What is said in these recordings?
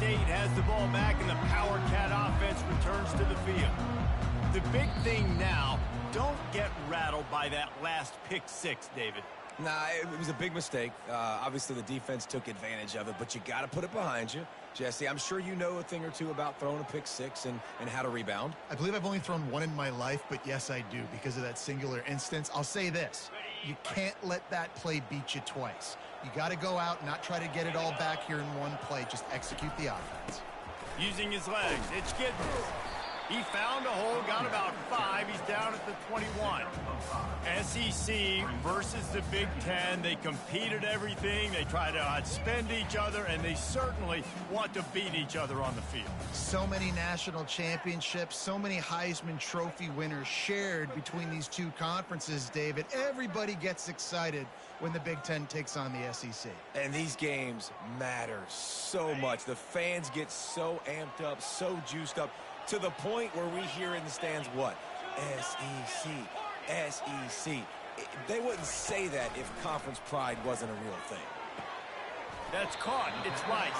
K-State has the ball back, and the Power Cat offense returns to the field. The big thing now, don't get rattled by that last pick six, David. Nah, it was a big mistake. Obviously, the defense took advantage of it, but you got to put it behind you. Jesse, I'm sure you know a thing or two about throwing a pick six and how to rebound. I believe I've only thrown one in my life, but yes, I do because of that singular instance. I'll say this. You can't let that play beat you twice. You got to go out and not try to get it all back here in one play. Just execute the offense. Using his legs, it's Giddens. He found a hole, got about 5. He's down at the 21. SEC versus the Big Ten. They compete at everything. They try to outspend each other, and they certainly want to beat each other on the field. So many national championships, so many Heisman Trophy winners shared between these two conferences, David. Everybody gets excited when the Big Ten takes on the SEC. And these games matter so much. The fans get so amped up, so juiced up, to the point where we hear in the stands what? SEC, SEC. They wouldn't say that if conference pride wasn't a real thing. That's caught. It's Rice.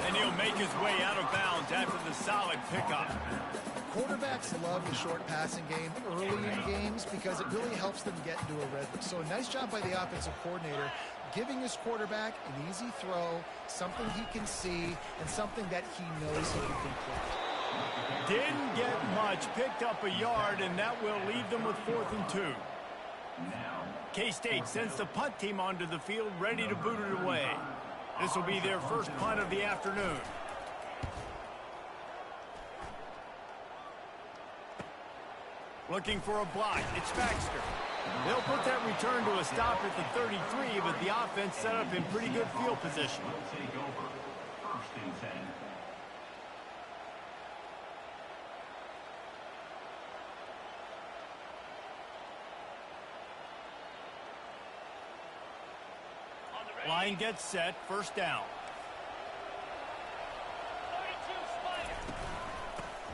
And he'll make his way out of bounds after the solid pickup. Quarterbacks love the short passing game early in games because it really helps them get into a rhythm. So a nice job by the offensive coordinator giving his quarterback an easy throw, something he can see, and something that he knows he can complete. Didn't get much, picked up a yard, and that will leave them with 4th and 2. K-State sends the punt team onto the field, ready to boot it away. This will be their first punt of the afternoon. Looking for a block. It's Baxter. They'll put that return to a stop at the 33, but the offense set up in pretty good field position. Line gets set, first down.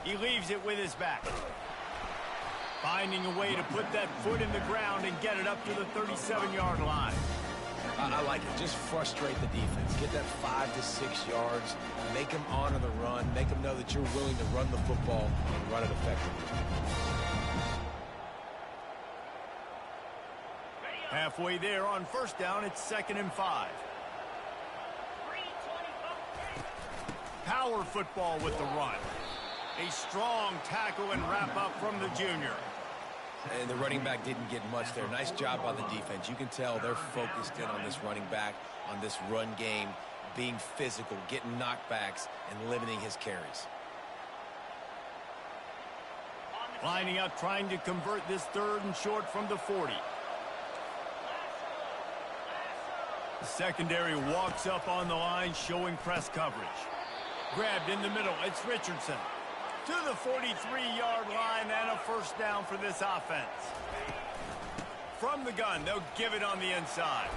He leaves it with his back. Finding a way to put that foot in the ground and get it up to the 37-yard line. I like it. Just frustrate the defense. Get that 5 to 6 yards. Make them honor the run. Make them know that you're willing to run the football and run it effectively. Halfway there on first down, it's 2nd and 5. Power football with the run. A strong tackle and wrap up from the junior. And the running back didn't get much there. Nice job by the defense. You can tell they're focused in on this running back, on this run game, being physical, getting knockbacks, and limiting his carries. Lining up, trying to convert this 3rd and short from the 40. The secondary walks up on the line, showing press coverage. Grabbed in the middle, it's Richardson. To the 43-yard line and a first down for this offense. From the gun, they'll give it on the inside.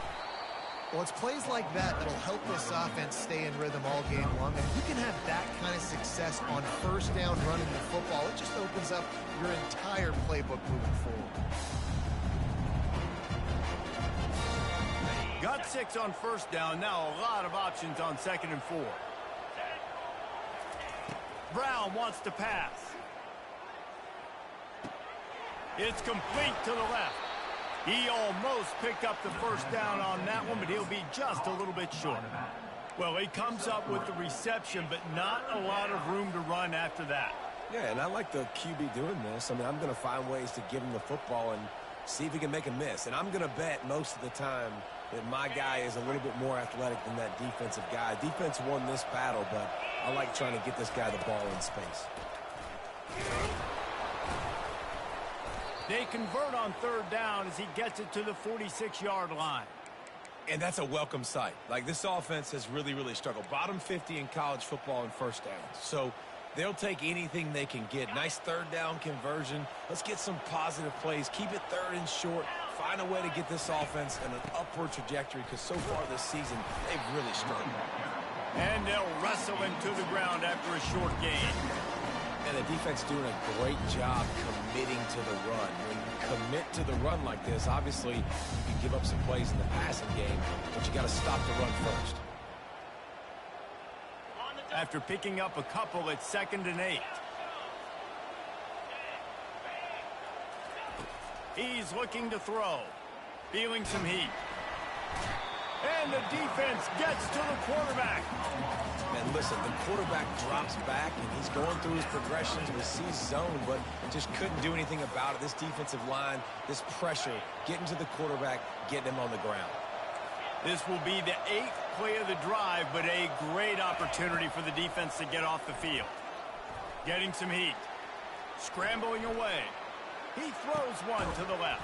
Well, it's plays like that that'll help this offense stay in rhythm all game long. And if you can have that kind of success on first down running the football, it just opens up your entire playbook moving forward. Got 6 on first down. Now a lot of options on 2nd and 4. Brown wants to pass. It's complete to the left. He almost picked up the first down on that one, but he'll be just a little bit short. Well, he comes up with the reception, but not a lot of room to run after that. Yeah, and I like the QB doing this. I mean, I'm going to find ways to give him the football and see if he can make a miss. And I'm going to bet most of the time that my guy is a little bit more athletic than that defensive guy. Defense won this battle, but I like trying to get this guy the ball in space. They convert on 3rd down as he gets it to the 46-yard line. And that's a welcome sight. Like, this offense has really, really struggled. Bottom 50 in college football in first downs. So they'll take anything they can get. Nice 3rd down conversion. Let's get some positive plays. Keep it 3rd and short. Find a way to get this offense in an upward trajectory, because so far this season, they've really struggled. And they'll wrestle him to the ground after a short gain. And the defense doing a great job committing to the run. When you commit to the run like this, obviously you can give up some plays in the passing game, but you got to stop the run first. after picking up a couple at 2nd and 8. He's looking to throw. Feeling some heat. And the defense gets to the quarterback. And listen, the quarterback drops back, and he's going through his progressions. We see zone, but just couldn't do anything about it. This defensive line, this pressure, getting to the quarterback, getting him on the ground. This will be the 8th play of the drive, but a great opportunity for the defense to get off the field. Getting some heat. Scrambling away. He throws one to the left.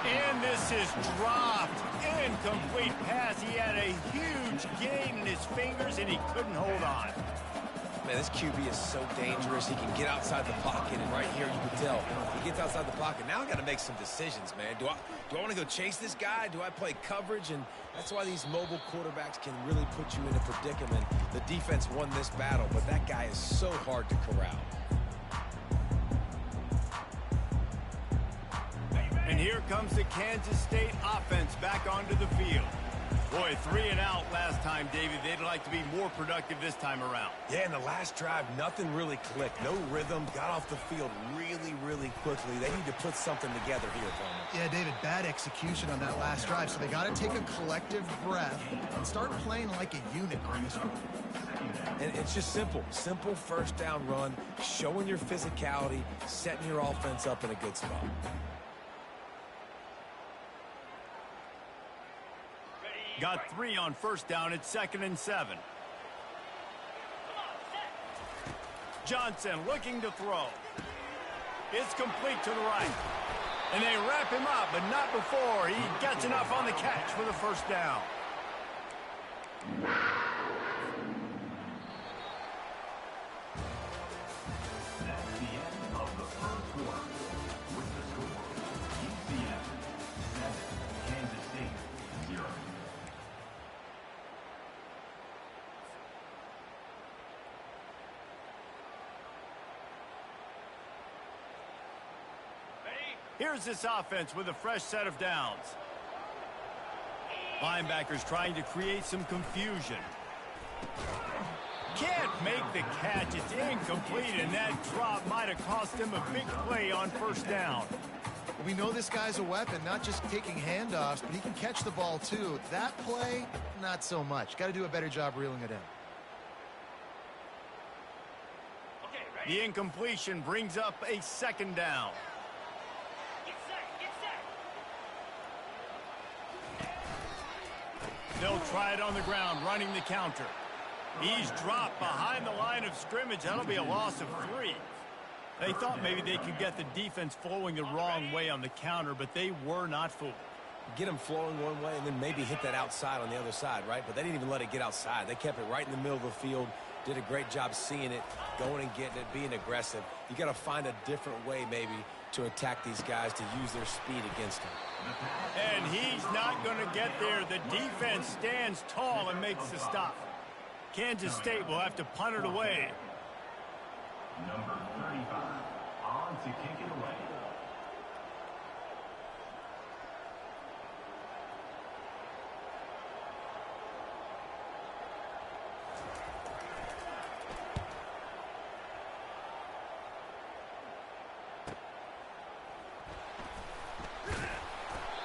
And this is dropped. Incomplete pass. He had a huge gain in his fingers, and he couldn't hold on. Man, this QB is so dangerous. He can get outside the pocket, and right here you can tell he gets outside the pocket. Now I got to make some decisions, man. Do I want to go chase this guy? Do I play coverage? And that's why these mobile quarterbacks can really put you in a predicament. The defense won this battle, but that guy is so hard to corral. And here comes the Kansas State offense back onto the field. Boy, 3 and out last time, David. They'd like to be more productive this time around. Yeah, in the last drive, nothing really clicked. No rhythm. Got off the field really, really quickly. They need to put something together here, Palmer. Yeah, David, bad execution on that last drive. So they got to take a collective breath and start playing like a unit on this one. And it's just simple. Simple first down run, showing your physicality, setting your offense up in a good spot. Got 3 on first down at 2nd and 7. Johnson looking to throw. It's complete to the right. And they wrap him up, but not before he gets enough on the catch for the first down. That's the end of the first quarter. With the score, UCF 7, Kansas State 0. Here's this offense with a fresh set of downs. Linebackers trying to create some confusion. Can't make the catch. It's incomplete, and that drop might have cost him a big play on first down. We know this guy's a weapon, not just taking handoffs, but he can catch the ball too. That play, not so much. Got to do a better job reeling it in. The incompletion brings up a 2nd down. They'll try it on the ground, running the counter. He's dropped behind the line of scrimmage. That'll be a loss of 3. They thought maybe they could get the defense flowing the wrong way on the counter, but they were not fooled. Get them flowing one way and then maybe hit that outside on the other side, right? But they didn't even let it get outside. They kept it right in the middle of the field, did a great job seeing it, going and getting it, being aggressive. You got to find a different way maybe to attack these guys, to use their speed against them. And he's not going to get there. The defense stands tall and makes the stop. Kansas State will have to punt it away. Number 35, on to kick it away.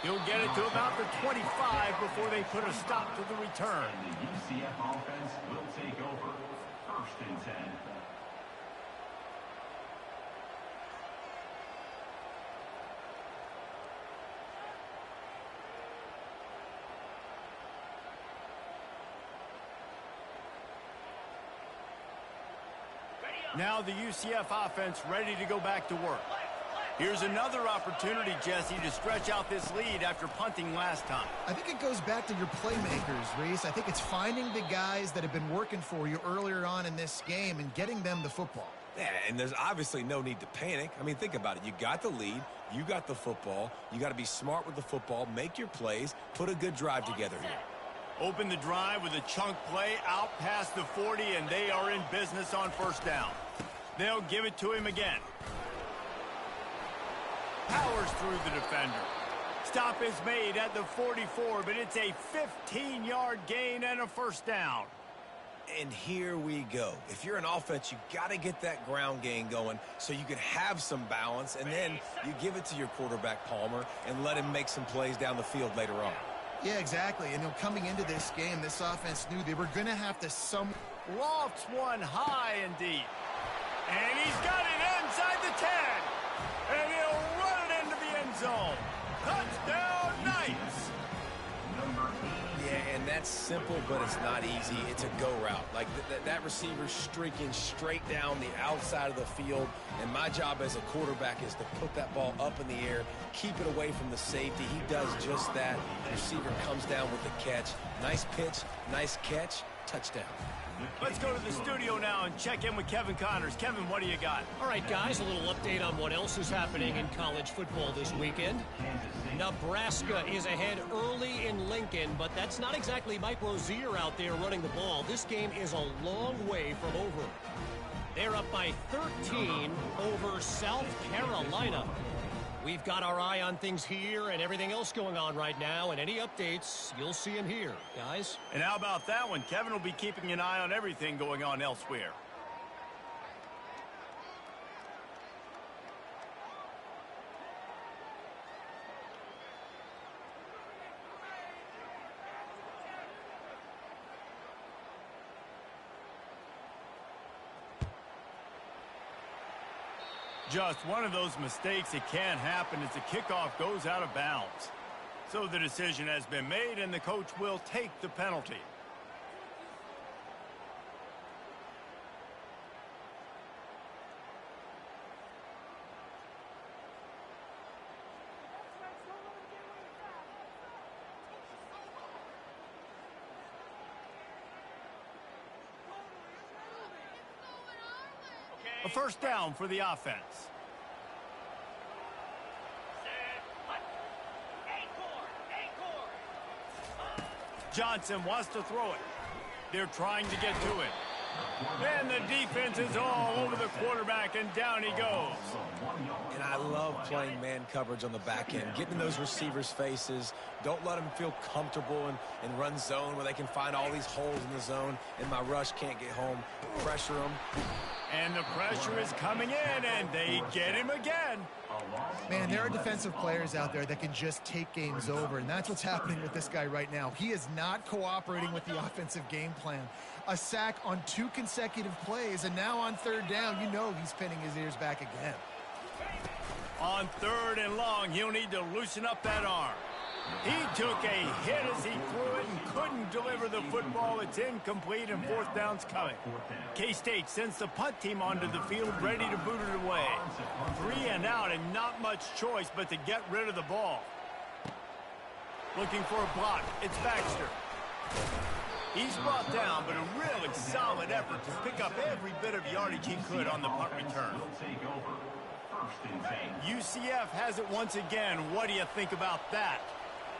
He'll get it to about the 25 before they put a stop to the return. And the UCF offense will take over. 1st and 10. Now the UCF offense ready to go back to work. Here's another opportunity, Jesse, to stretch out this lead after punting last time. I think it goes back to your playmakers, Reese. I think it's finding the guys that have been working for you earlier on in this game and getting them the football. Yeah, and there's obviously no need to panic. I mean, think about it. You got the lead. You got the football. You got to be smart with the football, make your plays, put a good drive together here. Open the drive with a chunk play out past the 40, and they are in business on first down. They'll give it to him again. Powers through the defender. Stop is made at the 44, but it's a 15-yard gain and a first down. And here we go. If you're an offense, you got to get that ground game going so you can have some balance, and then you give it to your quarterback, Palmer, and let him make some plays down the field later on. Yeah, exactly. And coming into this game, this offense knew they were going to have to lofts one high and deep. And he's got it inside the 10. And he'll run it into the end zone. Touchdown, Knights. Yeah, and that's simple, but it's not easy. It's a go route. Like that receiver streaking straight down the outside of the field, and my job as a quarterback is to put that ball up in the air, keep it away from the safety. He does just that. The receiver comes down with the catch. Nice pitch, nice catch, touchdown. Let's go to the studio now and check in with Kevin Connors. Kevin, what do you got? All right, guys, a little update on what else is happening in college football this weekend. Nebraska is ahead early in Lincoln, but that's not exactly Mike Rozier out there running the ball. This game is a long way from over. They're up by 13 over South Carolina. We've got our eye on things here and everything else going on right now, and any updates, you'll see them here, guys. And how about that one? Kevin will be keeping an eye on everything going on elsewhere. Just one of those mistakes that can't happen as the kickoff goes out of bounds. So the decision has been made, and the coach will take the penalty. A first down for the offense. Johnson wants to throw it. They're trying to get to it. And the defense is all over the quarterback, and down he goes. And I love playing man coverage on the back end, getting in those receivers' faces. Don't let them feel comfortable and run zone where they can find all these holes in the zone, and my rush can't get home. Pressure them. And the pressure is coming in, and they get him again. Man, there are defensive players out there that can just take games over, and that's what's happening with this guy right now. He is not cooperating with the offensive game plan. A sack on 2 consecutive plays, and now on third down, you know he's pinning his ears back again. On third and long, he'll need to loosen up that arm. He took a hit as he threw it and couldn't deliver the football. It's incomplete, and fourth down's coming. K-State sends the punt team onto the field, ready to boot it away. 3 and out, and not much choice but to get rid of the ball. Looking for a block. It's Baxter. He's brought down, but a really solid effort to pick up every bit of yardage he could on the punt return. UCF has it once again. What do you think about that?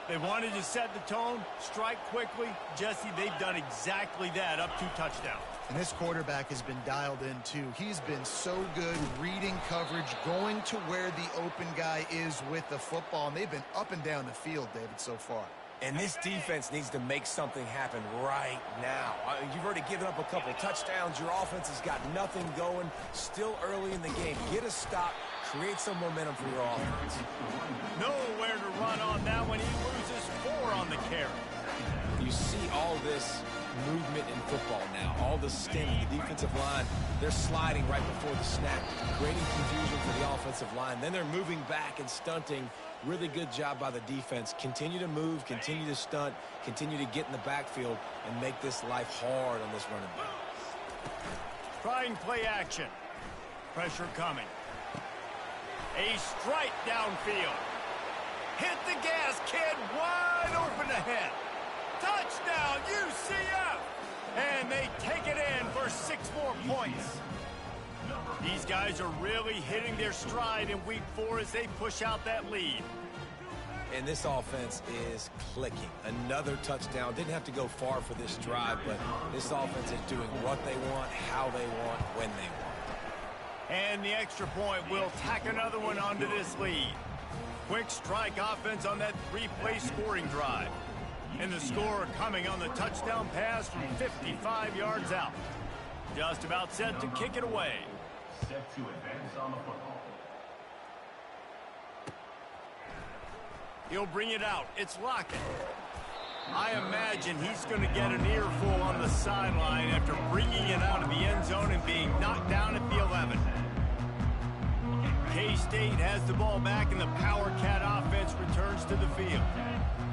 They wanted to set the tone, strike quickly. Jesse, they've done exactly that, up 2 touchdowns. And this quarterback has been dialed in, too. He's been so good reading coverage, going to where the open guy is with the football. And they've been up and down the field, David, so far. And this defense needs to make something happen right now. You've already given up a couple touchdowns. Your offense has got nothing going. Still early in the game. Get a stop. Create some momentum for your offense. Nowhere to run on that one. He loses 4 on the carry. You see all this movement in football now. All the stemming. The defensive line, they're sliding right before the snap, creating confusion for the offensive line. Then they're moving back and stunting. Really good job by the defense. Continue to move, continue to stunt, continue to get in the backfield, and make this life hard on this running back. Trying play action. Pressure coming. A strike downfield. Hit the gas, kid. Wide open ahead. Touchdown, UCF! And they take it in for 6 more points. These guys are really hitting their stride in week 4 as they push out that lead. And this offense is clicking. Another touchdown. Didn't have to go far for this drive, but this offense is doing what they want, how they want, when they want. And the extra point will tack another one onto this lead. Quick strike offense on that 3-play scoring drive. And the score coming on the touchdown pass from 55 yards out. Just about set to kick it away. Set to advance on the football. He'll bring it out. It's Lockett. I imagine he's going to get an earful on the sideline after bringing it out of the end zone and being knocked down at the 11. K-State has the ball back, and the Power Cat offense returns to the field.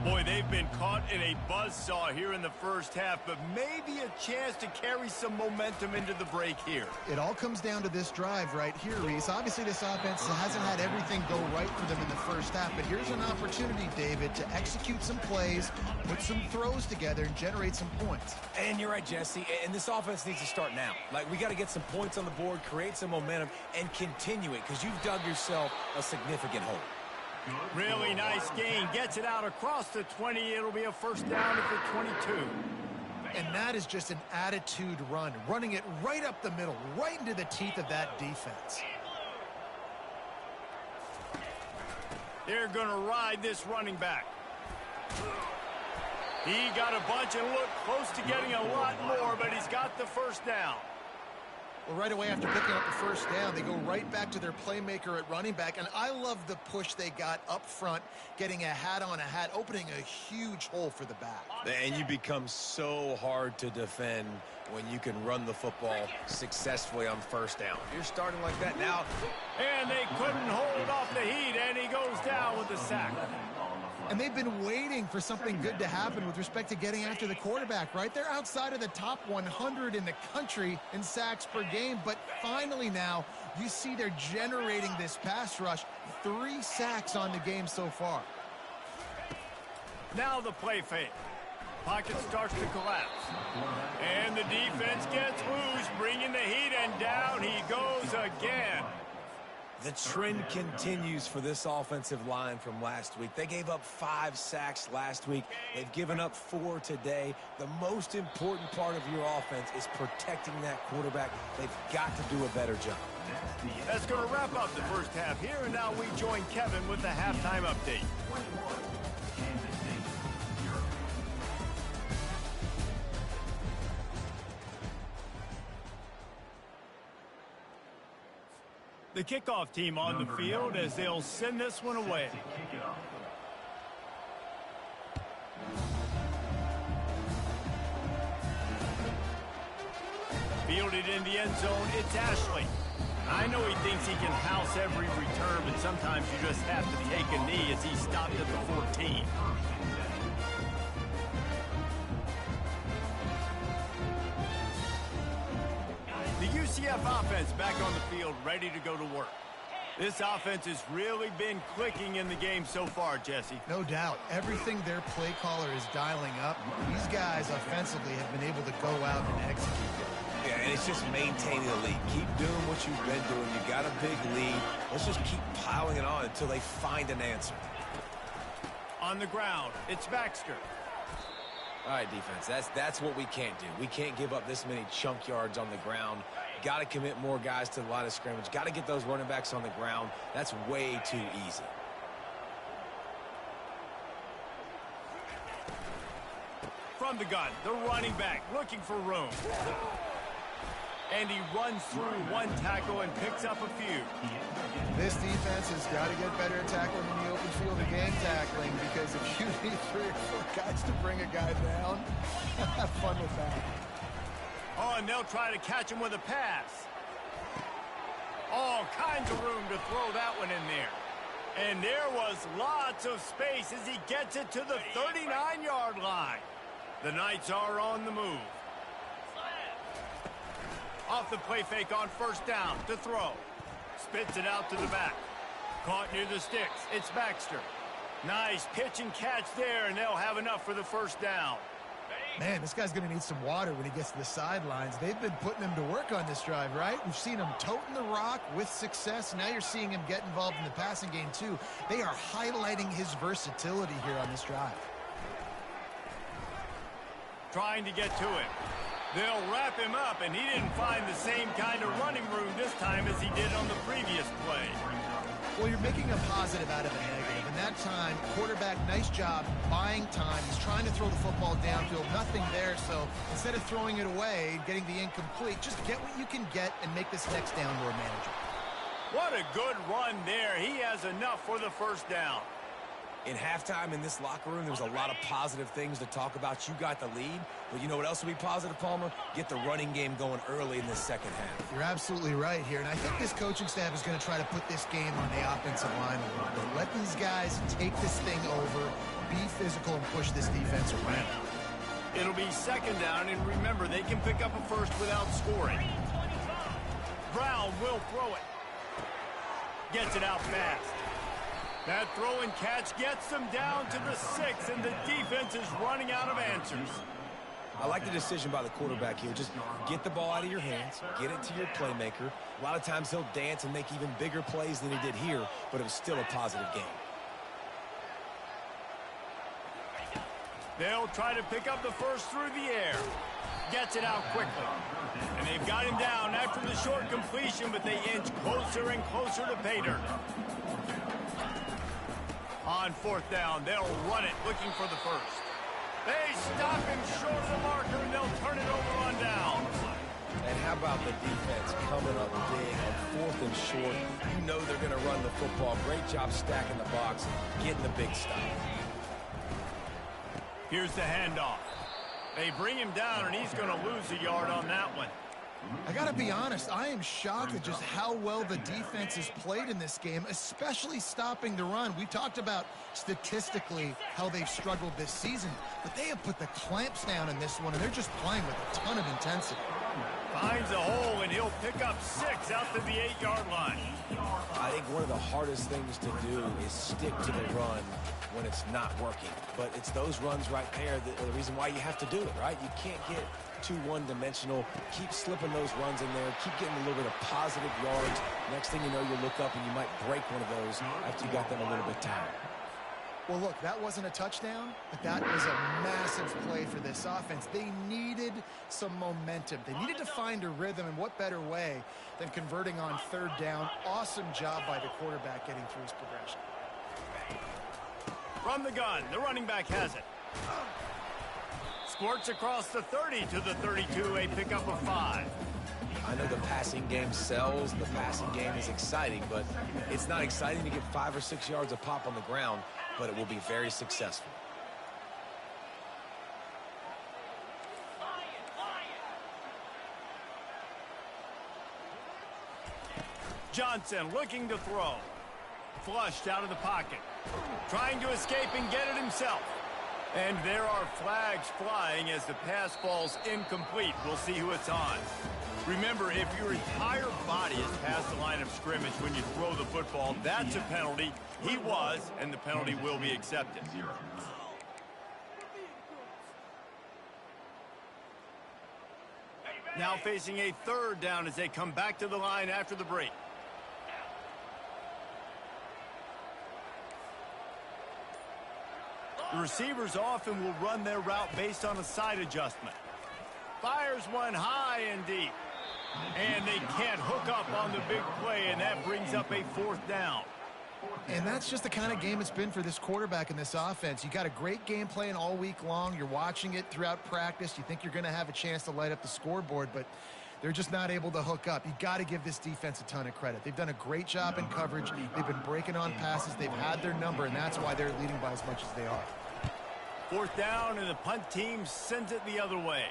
Boy, they've been caught in a buzzsaw here in the first half, but maybe a chance to carry some momentum into the break here. It all comes down to this drive right here, Reese. Obviously, this offense hasn't had everything go right for them in the first half, but here's an opportunity, David, to execute some plays, put some throws together, and generate some points. And you're right, Jesse, and this offense needs to start now. Like, we got to get some points on the board, create some momentum, and continue it, because you've dug yourself a significant hole. Really nice gain. Gets it out across the 20. It'll be a first down at the 22. And that is just an attitude run, running it right up the middle, right into the teeth of that defense. They're going to ride this running back. He got a bunch and looked close to getting a lot more, but he's got the first down. Well, right away after picking up the first down, they go right back to their playmaker at running back. And I love the push they got up front, getting a hat on a hat, opening a huge hole for the back. And you become so hard to defend when you can run the football successfully on first down. You're starting like that now. And they couldn't hold off the heat, and he goes down with the sack. And they've been waiting for something good to happen with respect to getting after the quarterback, right? They're outside of the top 100 in the country in sacks per game, but finally now you see they're generating this pass rush. 3 sacks on the game so far. Now the play fake. Pocket starts to collapse. And the defense gets loose, bringing the heat, and down he goes again. The trend continues for this offensive line from last week. They gave up 5 sacks last week. They've given up 4 today. The most important part of your offense is protecting that quarterback. They've got to do a better job. That's going to wrap up the first half here, and now we join Kevin with the halftime update. The kickoff team on the field as they'll send this one away. Fielded in the end zone, it's Ashley. I know he thinks he can house every return, but sometimes you just have to take a knee as he stopped at the 14. The UCF offense back on the field, ready to go to work. This offense has really been clicking in the game so far, Jesse. No doubt. Everything their play caller is dialing up, these guys offensively have been able to go out and execute it. Yeah, and it's just maintaining the lead. Keep doing what you've been doing. You got a big lead. Let's just keep piling it on until they find an answer. On the ground, it's Baxter. All right, defense, that's what we can't do. We can't give up this many chunk yards on the ground. Got to commit more guys to the line of scrimmage. Got to get those running backs on the ground. That's way too easy. From the gun, the running back looking for room. And he runs through one tackle and picks up a few. This defense has got to get better at tackling in the open field and game tackling, because if you need 3 or 4 guys to bring a guy down, have fun with that. Oh, and they'll try to catch him with a pass. All kinds of room to throw that one in there. And there was lots of space as he gets it to the 39-yard line. The Knights are on the move. Off the play fake on first down to throw. Spits it out to the back. Caught near the sticks. It's Baxter. Nice pitch and catch there, and they'll have enough for the first down. Man, this guy's going to need some water when he gets to the sidelines. They've been putting him to work on this drive, right? We've seen him toting the rock with success. Now you're seeing him get involved in the passing game, too. They are highlighting his versatility here on this drive. Trying to get to it. They'll wrap him up, and he didn't find the same kind of running room this time as he did on the previous play. Well, you're making a positive out of a negative. And that time, quarterback, nice job buying time. He's trying to throw the football downfield. Nothing there. So instead of throwing it away, getting the incomplete, just get what you can get and make this next down more manageable. What a good run there. He has enough for the first down. In halftime in this locker room, there was a lot of positive things to talk about. You got the lead, but you know what else will be positive, Palmer? Get the running game going early in this second half. You're absolutely right here, and I think this coaching staff is going to try to put this game on the offensive line a little bit. Let these guys take this thing over, be physical, and push this defense around. It'll be second down, and remember, they can pick up a first without scoring. Brown will throw it. Gets it out fast. That throw and catch gets them down to the 6, and the defense is running out of answers. I like the decision by the quarterback here. Just get the ball out of your hands, get it to your playmaker. A lot of times he'll dance and make even bigger plays than he did here, but it was still a positive game. They'll try to pick up the first through the air. Gets it out quickly. And they've got him down after the short completion, but they inch closer and closer to pay dirt. On fourth down, they'll run it, looking for the first. They stop him short of the marker, and they'll turn it over on down. And how about the defense coming up big on fourth and short? You know they're going to run the football. Great job stacking the box, getting the big stop. Here's the handoff. They bring him down, and he's going to lose a yard on that one. I got to be honest, I am shocked at just how well the defense has played in this game, especially stopping the run. We talked about statistically how they've struggled this season, but they have put the clamps down in this one, and they're just playing with a ton of intensity. Finds a hole, and he'll pick up 6 out to the 8-yard line. I think one of the hardest things to do is stick to the run when it's not working. But it's those runs right there that are the reason why you have to do it, right? You can't get too one-dimensional. Keep slipping those runs in there. Keep getting a little bit of positive yards. Next thing you know, you look up and you might break one of those after you got them a little bit tired. Well, look, that wasn't a touchdown, but that was a massive play for this offense. They needed some momentum. They needed to find a rhythm, and what better way than converting on third down. Awesome job by the quarterback getting through his progression. From the gun, the running back has it. Squirts across the 30 to the 32, a pickup of 5. I know the passing game sells, the passing game is exciting, but it's not exciting to get 5 or 6 yards of pop on the ground, but it will be very successful. Johnson looking to throw. Flushed out of the pocket. Trying to escape and get it himself. And there are flags flying as the pass falls incomplete. We'll see who it's on. Remember, if your entire body is past the line of scrimmage when you throw the football, that's a penalty. He was, and the penalty will be accepted. Now facing a third down as they come back to the line after the break. The receivers often will run their route based on a side adjustment. Fires one high and deep. And they can't hook up on the big play, and that brings up a fourth down. And that's just the kind of game it's been for this quarterback in this offense. You got a great game plan all week long. You're watching it throughout practice. You think you're going to have a chance to light up the scoreboard, but they're just not able to hook up. You got to give this defense a ton of credit. They've done a great job in coverage. They've been breaking on passes. They've had their number, and that's why they're leading by as much as they are. Fourth down, and the punt team sends it the other way.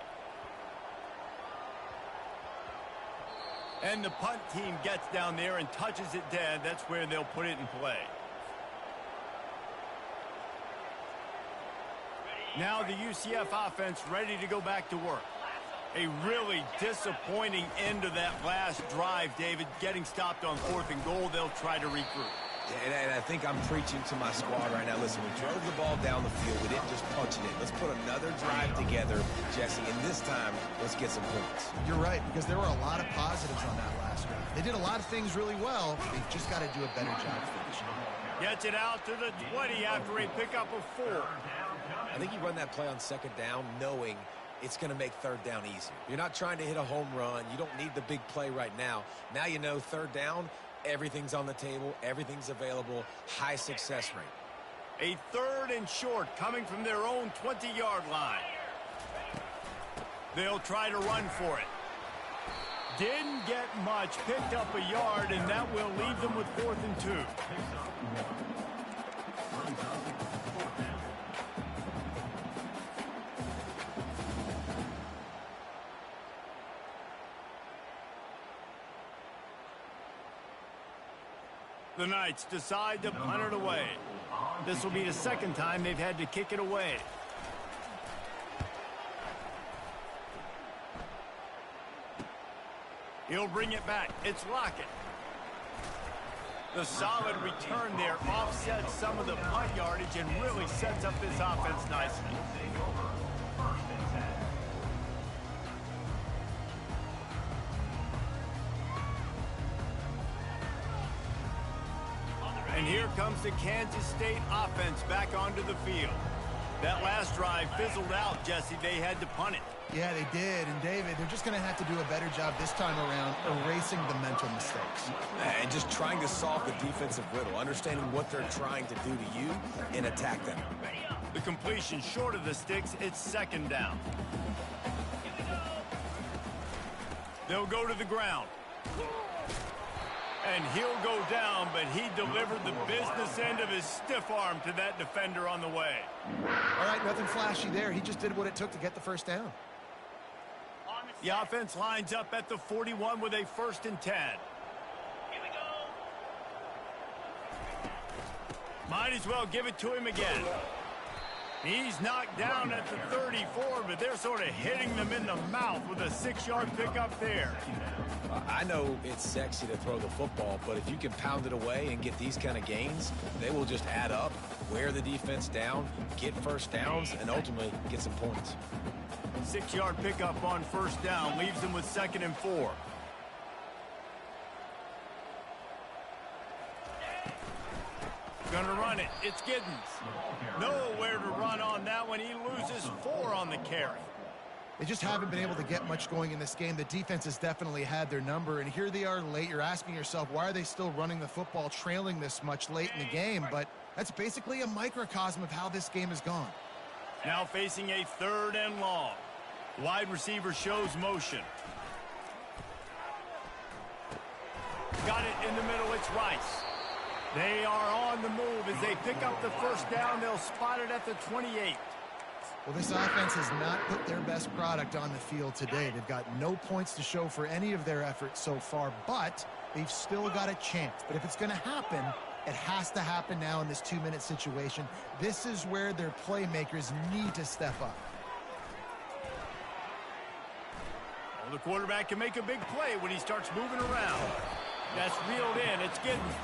And the punt team gets down there and touches it dead. That's where they'll put it in play. Now the UCF offense ready to go back to work. A really disappointing end of that last drive, David. Getting stopped on 4th and goal, they'll try to regroup. And I think I'm preaching to my squad right now. Listen, we drove the ball down the field. We didn't just punch it in. Let's put another drive together, Jesse, and this time, let's get some points. You're right, because there were a lot of positives on that last drive. They did a lot of things really well. They've just got to do a better job finishing. Gets it out to the 20 after a pickup of 4. I think you run that play on second down knowing it's going to make third down easier. You're not trying to hit a home run. You don't need the big play right now. Now you know third down, everything's on the table, everything's available, high success rate. A 3rd and short coming from their own 20-yard line. They'll try to run for it. Didn't get much, picked up a yard, and that will leave them with 4th and 2. The Knights decide to punt it away. This will be the 2nd time they've had to kick it away. He'll bring it back. It's Lockett. The solid return there offsets some of the punt yardage and really sets up this offense nicely. And here comes the Kansas State offense back onto the field. That last drive fizzled out, Jesse. They had to punt it. Yeah, they did. And, David, they're just going to have to do a better job this time around erasing the mental mistakes. And just trying to solve the defensive riddle, understanding what they're trying to do to you and attack them. The completion short of the sticks, it's 2nd down. They'll go to the ground. And he'll go down, but he delivered the business end of his stiff arm to that defender on the way. All right, nothing flashy there. He just did what it took to get the 1st down. The offense lines up at the 41 with a 1st and 10. Here we go. Might as well give it to him again. He's knocked down at the 34, but they're sort of hitting them in the mouth with a 6-yard pickup there. I know it's sexy to throw the football, but if you can pound it away and get these kind of gains, they will just add up, wear the defense down, get 1st downs, and ultimately get some points. 6-yard pickup on 1st down leaves them with 2nd and 4. Gonna run it. It's Giddens. Nowhere to run on that one. He loses 4 on the carry. They just haven't been able to get much going in this game. The defense has definitely had their number, and here they are late. You're asking yourself, why are they still running the football, trailing this much late in the game? But that's basically a microcosm of how this game has gone. Now facing a 3rd and long. Wide receiver shows motion. Got it in the middle. It's Rice. They are on the move as they pick up the 1st down. They'll spot it at the 28. Well, this offense has not put their best product on the field today. They've got no points to show for any of their efforts so far, but they've still got a chance. But if it's going to happen, it has to happen now in this 2-minute situation. This is where their playmakers need to step up. Well, the quarterback can make a big play when he starts moving around. That's reeled in. It's Giddens.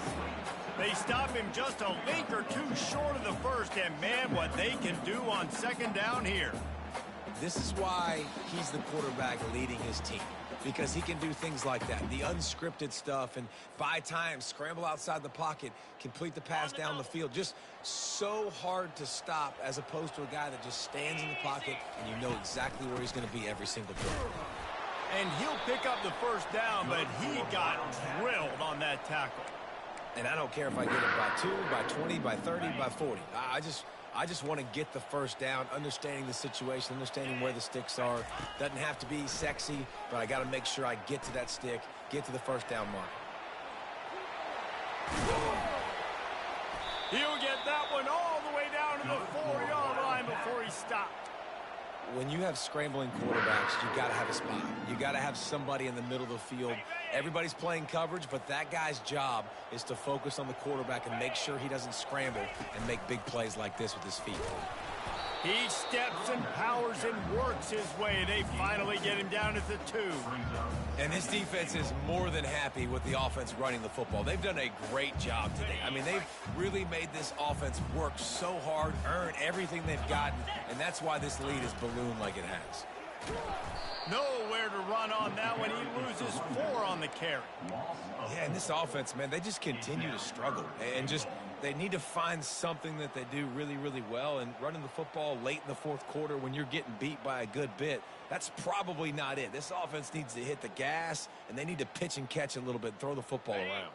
They stop him just a link or 2 short of the 1st, and man, what they can do on 2nd down here. This is why he's the quarterback leading his team, because he can do things like that, the unscripted stuff, and buy time, scramble outside the pocket, complete the pass down the field. Just so hard to stop as opposed to a guy that just stands in the pocket and you know exactly where he's going to be every single play. And he'll pick up the 1st down, but he got drilled on that tackle. And I don't care if I get it by 2, by 20, by 30, by 40. I just want to get the 1st down, understanding the situation, understanding where the sticks are. Doesn't have to be sexy, but I got to make sure I get to that stick, get to the 1st down mark. He'll get that one all the way down to the 4-yard line before he stopped. When you have scrambling quarterbacks, you got to have a spot. You got to have somebody in the middle of the field. Everybody's playing coverage, but that guy's job is to focus on the quarterback and make sure he doesn't scramble and make big plays like this with his feet. He steps and powers and works his way. They finally get him down at the 2. And this defense is more than happy with the offense running the football. They've done a great job today. I mean, they've really made this offense work so hard, earn everything they've gotten, and that's why this lead is ballooned like it has. Nowhere to run on that one. He loses 4 on the carry. Yeah, and this offense, man, they just continue to struggle. And just, they need to find something that they do really, really well. And running the football late in the 4th quarter when you're getting beat by a good bit, that's probably not it. This offense needs to hit the gas, and they need to pitch and catch a little bit and throw the football around.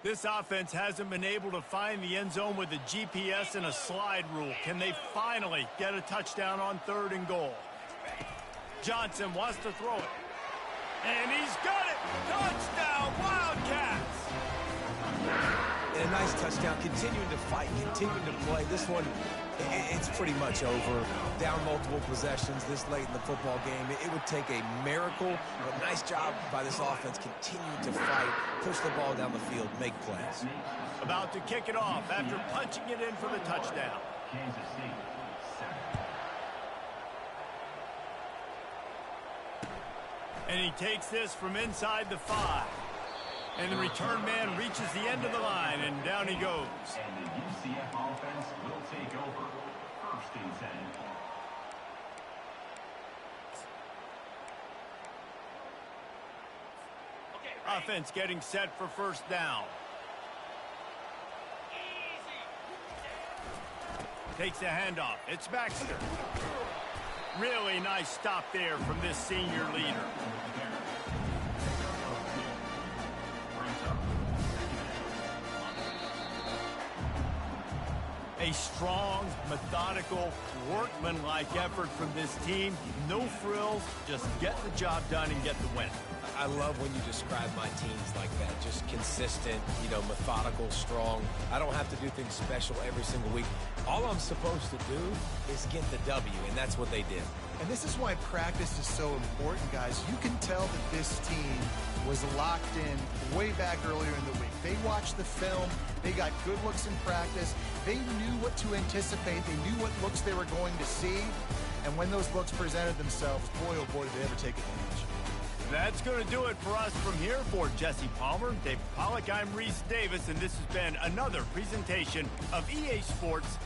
This offense hasn't been able to find the end zone with a GPS and a slide rule. Can they finally get a touchdown on 3rd and goal? Johnson wants to throw it. And he's got it! Touchdown, Wildcats! And a nice touchdown, continuing to fight, continuing to play. This one, it's pretty much over. Down multiple possessions this late in the football game. It would take a miracle, but nice job by this offense continuing to fight, push the ball down the field, make plays. About to kick it off after punching it in for the touchdown. Kansas State, 7. And he takes this from inside the 5. And the return man reaches the end of the line, and down he goes. And the UCF offense will take over. 1st and 10. Offense getting set for 1st down. Takes a handoff. It's Baxter. Really nice stop there from this senior leader. A strong, methodical, workmanlike effort from this team. No frills, just get the job done and get the win. I love when you describe my teams like that. Just consistent, methodical, strong. I don't have to do things special every single week. All I'm supposed to do is get the W, and that's what they did. And this is why practice is so important, guys. You can tell that this team was locked in way back earlier in the week. They watched the film. They got good looks in practice. They knew what to anticipate. They knew what looks they were going to see. And when those looks presented themselves, boy, oh boy, did they ever take advantage. That's going to do it for us from here. For Jesse Palmer, David Pollack, I'm Reese Davis, and this has been another presentation of EA Sports.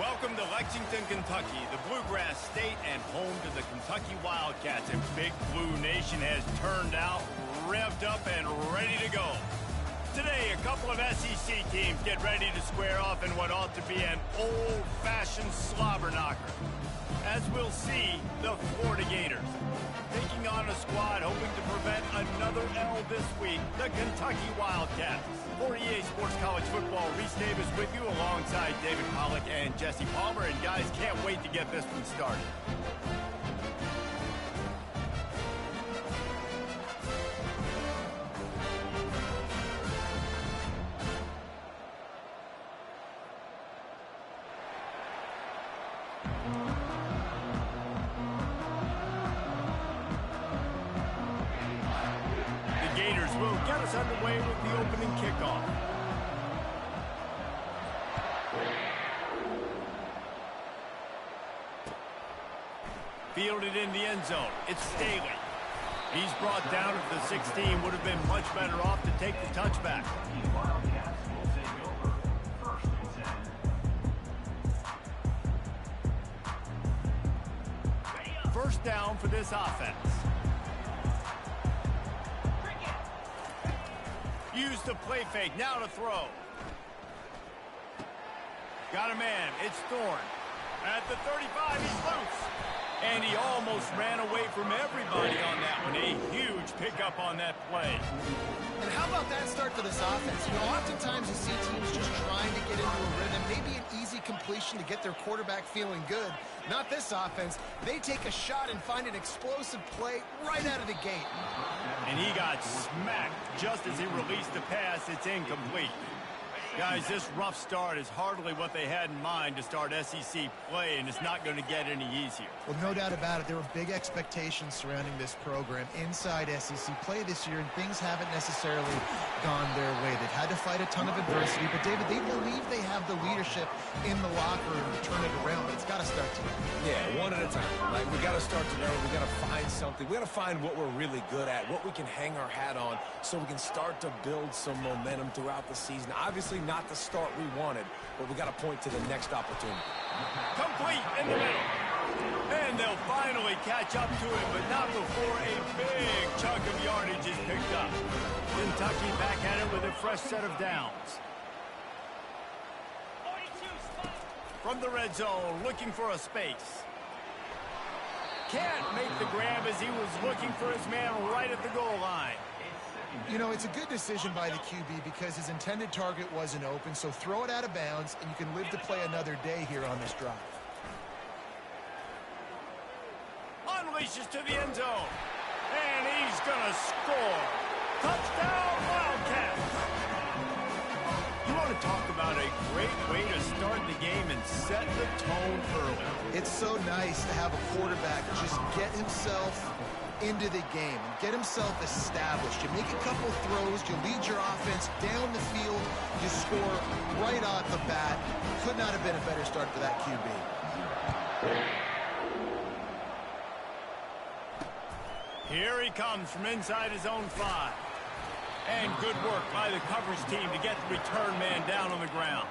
Welcome to Lexington, Kentucky, the Bluegrass State and home to the Kentucky Wildcats. And Big Blue Nation has turned out, revved up, and ready to go. Today, a couple of SEC teams get ready to square off in what ought to be an old-fashioned slobber knocker. As we'll see, the Florida Gators taking on a squad hoping to prevent another L this week, the Kentucky Wildcats. For EA Sports College Football, Reese Davis with you alongside David Pollack and Jesse Palmer. And guys, can't wait to get this one started. Will get us underway with the opening kickoff. Fielded in the end zone. It's Staley. He's brought down at the 16. Would have been much better off to take the touchback. First down for this offense. Use the play fake, now to throw. Got a man, it's Thorne. At the 35, he's loose. And he almost ran away from everybody on that one. A huge pickup on that play. And how about that start for this offense? You know, oftentimes you see teams just trying to get into a rhythm, maybe an easy completion to get their quarterback feeling good. Not this offense. They take a shot and find an explosive play right out of the gate. And he got smacked just as he released the pass. It's incomplete. Guys, this rough start is hardly what they had in mind to start SEC play, and it's not going to get any easier. Well, no doubt about it. There were big expectations surrounding this program inside SEC play this year, and things haven't necessarily gone their way. They've had to fight a ton of adversity, but, David, they believe they have the leadership in the locker room to turn it around, but it's got to start today. Yeah, one at a time. Like, we got to start today. We got to find something. We got to find what we're really good at, what we can hang our hat on, so we can start to build some momentum throughout the season. Obviously, not the start we wanted, but we got to point to the next opportunity. Complete in the middle. And they'll finally catch up to him, but not before a big chunk of yardage is picked up. Kentucky back at it with a fresh set of downs. From the red zone, looking for a space. Can't make the grab as he was looking for his man right at the goal line. You know, it's a good decision by the QB because his intended target wasn't open, so throw it out of bounds, and you can live to play another day here on this drive. Unleashes to the end zone. And he's going to score. Touchdown, Wildcats! You want to talk about a great way to start the game and set the tone early. It's so nice to have a quarterback just get himself into the game and get himself established. You make a couple throws, you lead your offense down the field, you score right off the bat. Could not have been a better start for that QB. Here he comes from inside his own 5. And good work by the coverage team to get the return man down on the ground.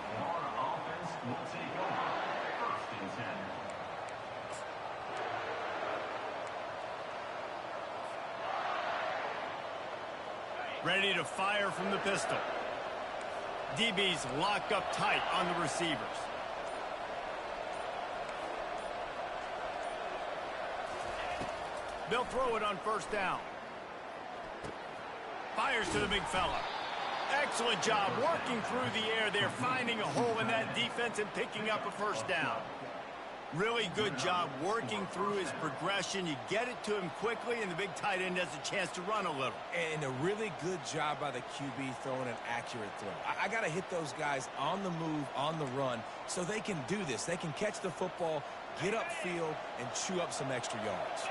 Ready to fire from the pistol. DB's locked up tight on the receivers. They'll throw it on first down. Fires to the big fella. Excellent job working through the air there, finding a hole in that defense and picking up a first down. Really good job working through his progression. You get it to him quickly, and the big tight end has a chance to run a little. And a really good job by the QB throwing an accurate throw. I got to hit those guys on the move, on the run, so they can do this. They can catch the football, get upfield, and chew up some extra yards.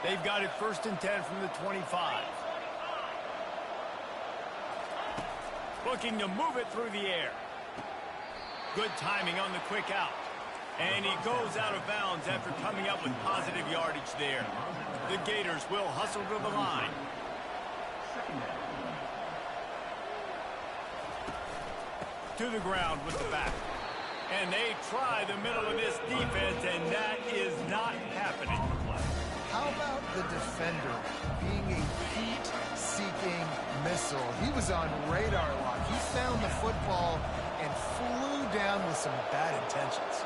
They've got it 1st and 10 from the 25. Looking to move it through the air. Good timing on the quick out. And he goes out of bounds after coming up with positive yardage there. The Gators will hustle to the line. To the ground with the back. And they try the middle of this defense, and that is not happening. How about the defender being a heat-seeking missile? He was on radar lock. He found the football and flew down with some bad intentions.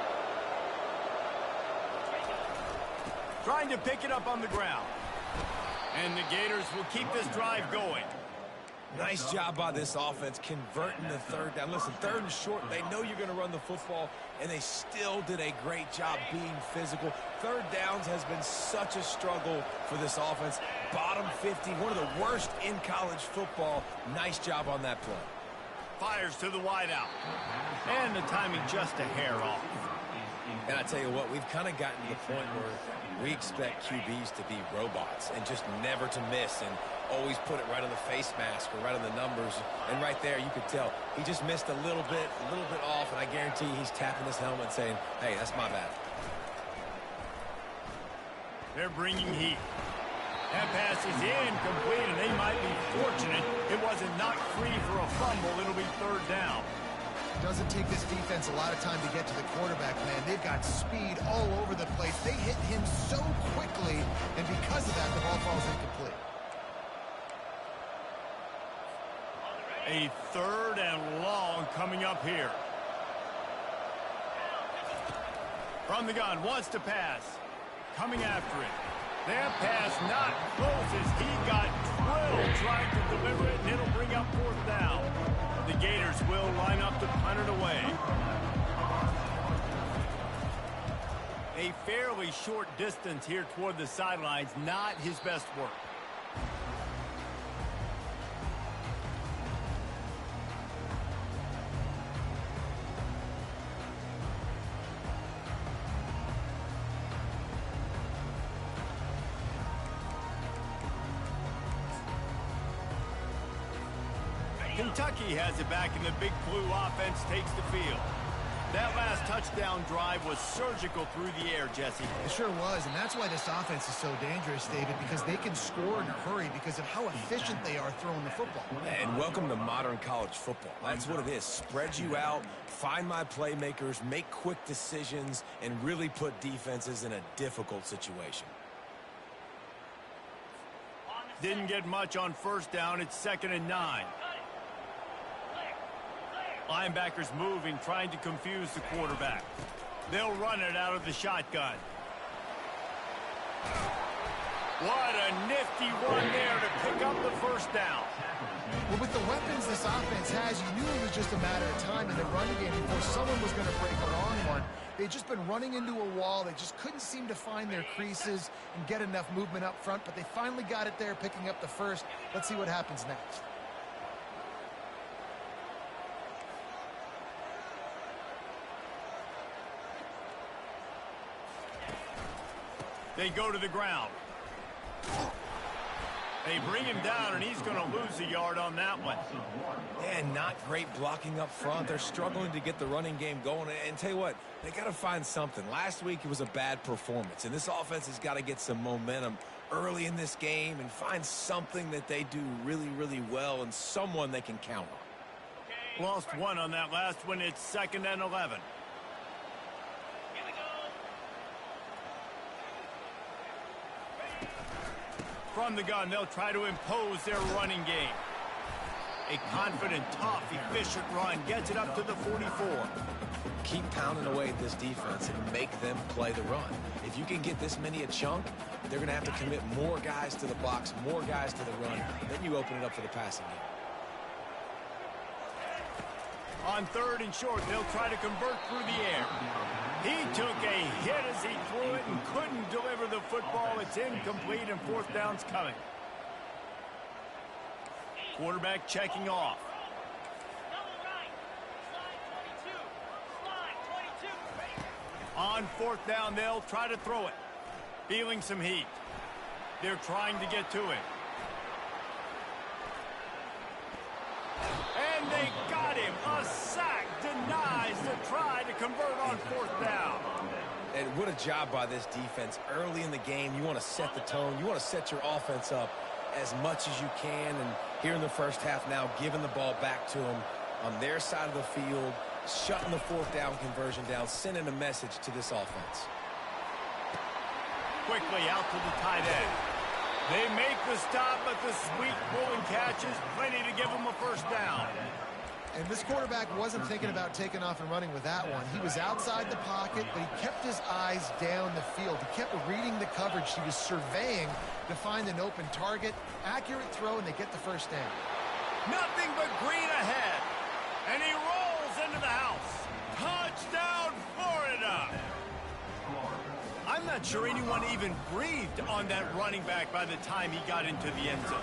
Trying to pick it up on the ground. And the Gators will keep this drive going. Nice job by this offense converting the third down. Listen, third and short, they know you're going to run the football, and they still did a great job being physical. Third downs has been such a struggle for this offense. Bottom 50, one of the worst in college football. Nice job on that play. Fires to the wideout. And the timing just a hair off. And I tell you what, we've kind of gotten to the point where we expect QBs to be robots and just never to miss and always put it right on the face mask or right on the numbers. And right there, you could tell he just missed a little bit off, and I guarantee he's tapping his helmet saying, hey, that's my bad. They're bringing heat. That pass is incomplete, and they might be fortunate it wasn't knocked free for a fumble. It'll be third down. Doesn't take this defense a lot of time to get to the quarterback, man. They've got speed all over the place. They hit him so quickly, and because of that, the ball falls incomplete. A third and long coming up here. From the gun, wants to pass. Coming after it. That pass not close as he got drilled trying to deliver it, and it'll bring up fourth down. The Gators will line up to punt it away. A fairly short distance here toward the sidelines, not his best work. Kentucky has it back, and the Big Blue offense takes the field. That last touchdown drive was surgical through the air, Jesse. It sure was, and that's why this offense is so dangerous, David, because they can score in a hurry because of how efficient they are throwing the football. And welcome to modern college football. That's what it is. Spread you out, find my playmakers, make quick decisions, and really put defenses in a difficult situation. Didn't get much on first down. It's 2nd and 9. Linebackers moving, trying to confuse the quarterback. They'll run it out of the shotgun. What a nifty run there to pick up the first down. Well, with the weapons this offense has, you knew it was just a matter of time in the running game before someone was going to break a long one. They'd just been running into a wall. They just couldn't seem to find their creases and get enough movement up front, but they finally got it there, picking up the first. Let's see what happens next. They go to the ground. They bring him down, and he's going to lose a yard on that one. And not great blocking up front. They're struggling to get the running game going. And tell you what, they got to find something. Last week it was a bad performance, and this offense has got to get some momentum early in this game and find something that they do really, really well and someone they can count on. Lost one on that last one. It's 2nd and 11. From the gun, they'll try to impose their running game. A confident, tough, efficient run gets it up to the 44. Keep pounding away at this defense and make them play the run. If you can get this many a chunk, they're going to have to commit more guys to the box, more guys to the run. Then you open it up for the passing game. On 3rd and short, they'll try to convert through the air. He took a hit as he threw it and couldn't deliver the football. It's incomplete, and 4th down's coming. Quarterback checking off. On 4th down, they'll try to throw it. Feeling some heat. They're trying to get to it. And they got him. A sack denies the try to convert on 4th down. And what a job by this defense. Early in the game, you want to set the tone. You want to set your offense up as much as you can. And here in the first half now, giving the ball back to them on their side of the field, shutting the fourth down conversion down, sending a message to this offense. Quickly out to the tight end. They make the stop, but the sweet pulling catch is plenty to give them a first down. And this quarterback wasn't thinking about taking off and running with that one. He was outside the pocket, but he kept his eyes down the field. He kept reading the coverage. He was surveying to find an open target. Accurate throw, and they get the first down. Nothing but green ahead. And he rolls into the house. Touchdown, Florida! I'm not sure anyone even breathed on that running back by the time he got into the end zone.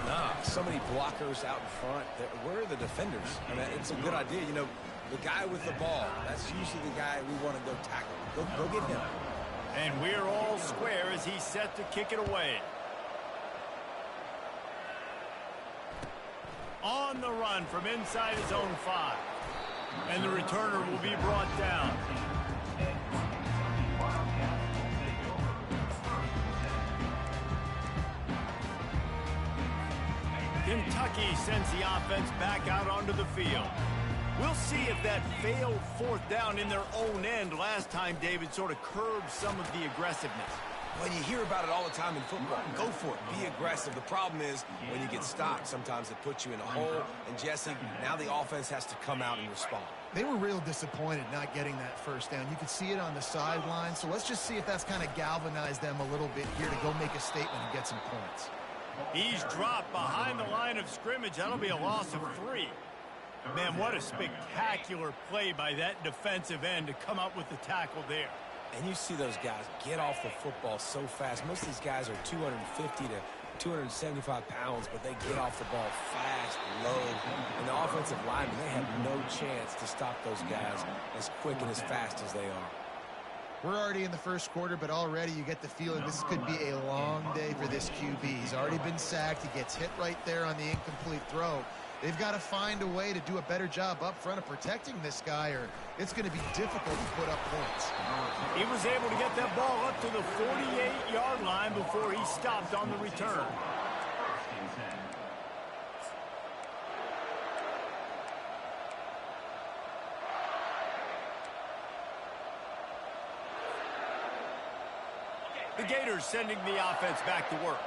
Nah, so many blockers out in front. Where are the defenders? I mean, it's a good idea. You know, the guy with the ball, that's usually the guy we want to go tackle. Go get him. And we're all square as he's set to kick it away. On the run from inside his own 5. And the returner will be brought down. Kentucky sends the offense back out onto the field. We'll see if that failed fourth down in their own end last time, David, sort of curbed some of the aggressiveness. When you hear about it all the time in football, go for it. Be aggressive. The problem is when you get stopped, sometimes it puts you in a hole. And, Jesse, now the offense has to come out and respond. They were real disappointed not getting that first down. You could see it on the sideline. So let's just see if that's kind of galvanized them a little bit here to go make a statement and get some points. He's dropped behind the line of scrimmage. That'll be a loss of 3. Man, what a spectacular play by that defensive end to come up with the tackle there. And you see those guys get off the football so fast. Most of these guys are 250 to 275 pounds, but they get off the ball fast, low. And the offensive linemen, they have no chance to stop those guys as quick and as fast as they are. We're already in the first quarter, but already you get the feeling this could be a long day for this QB. He's already been sacked. He gets hit right there on the incomplete throw. They've got to find a way to do a better job up front of protecting this guy, or it's going to be difficult to put up points. He was able to get that ball up to the 48-yard line before he stopped on the return. The Gators sending the offense back to work.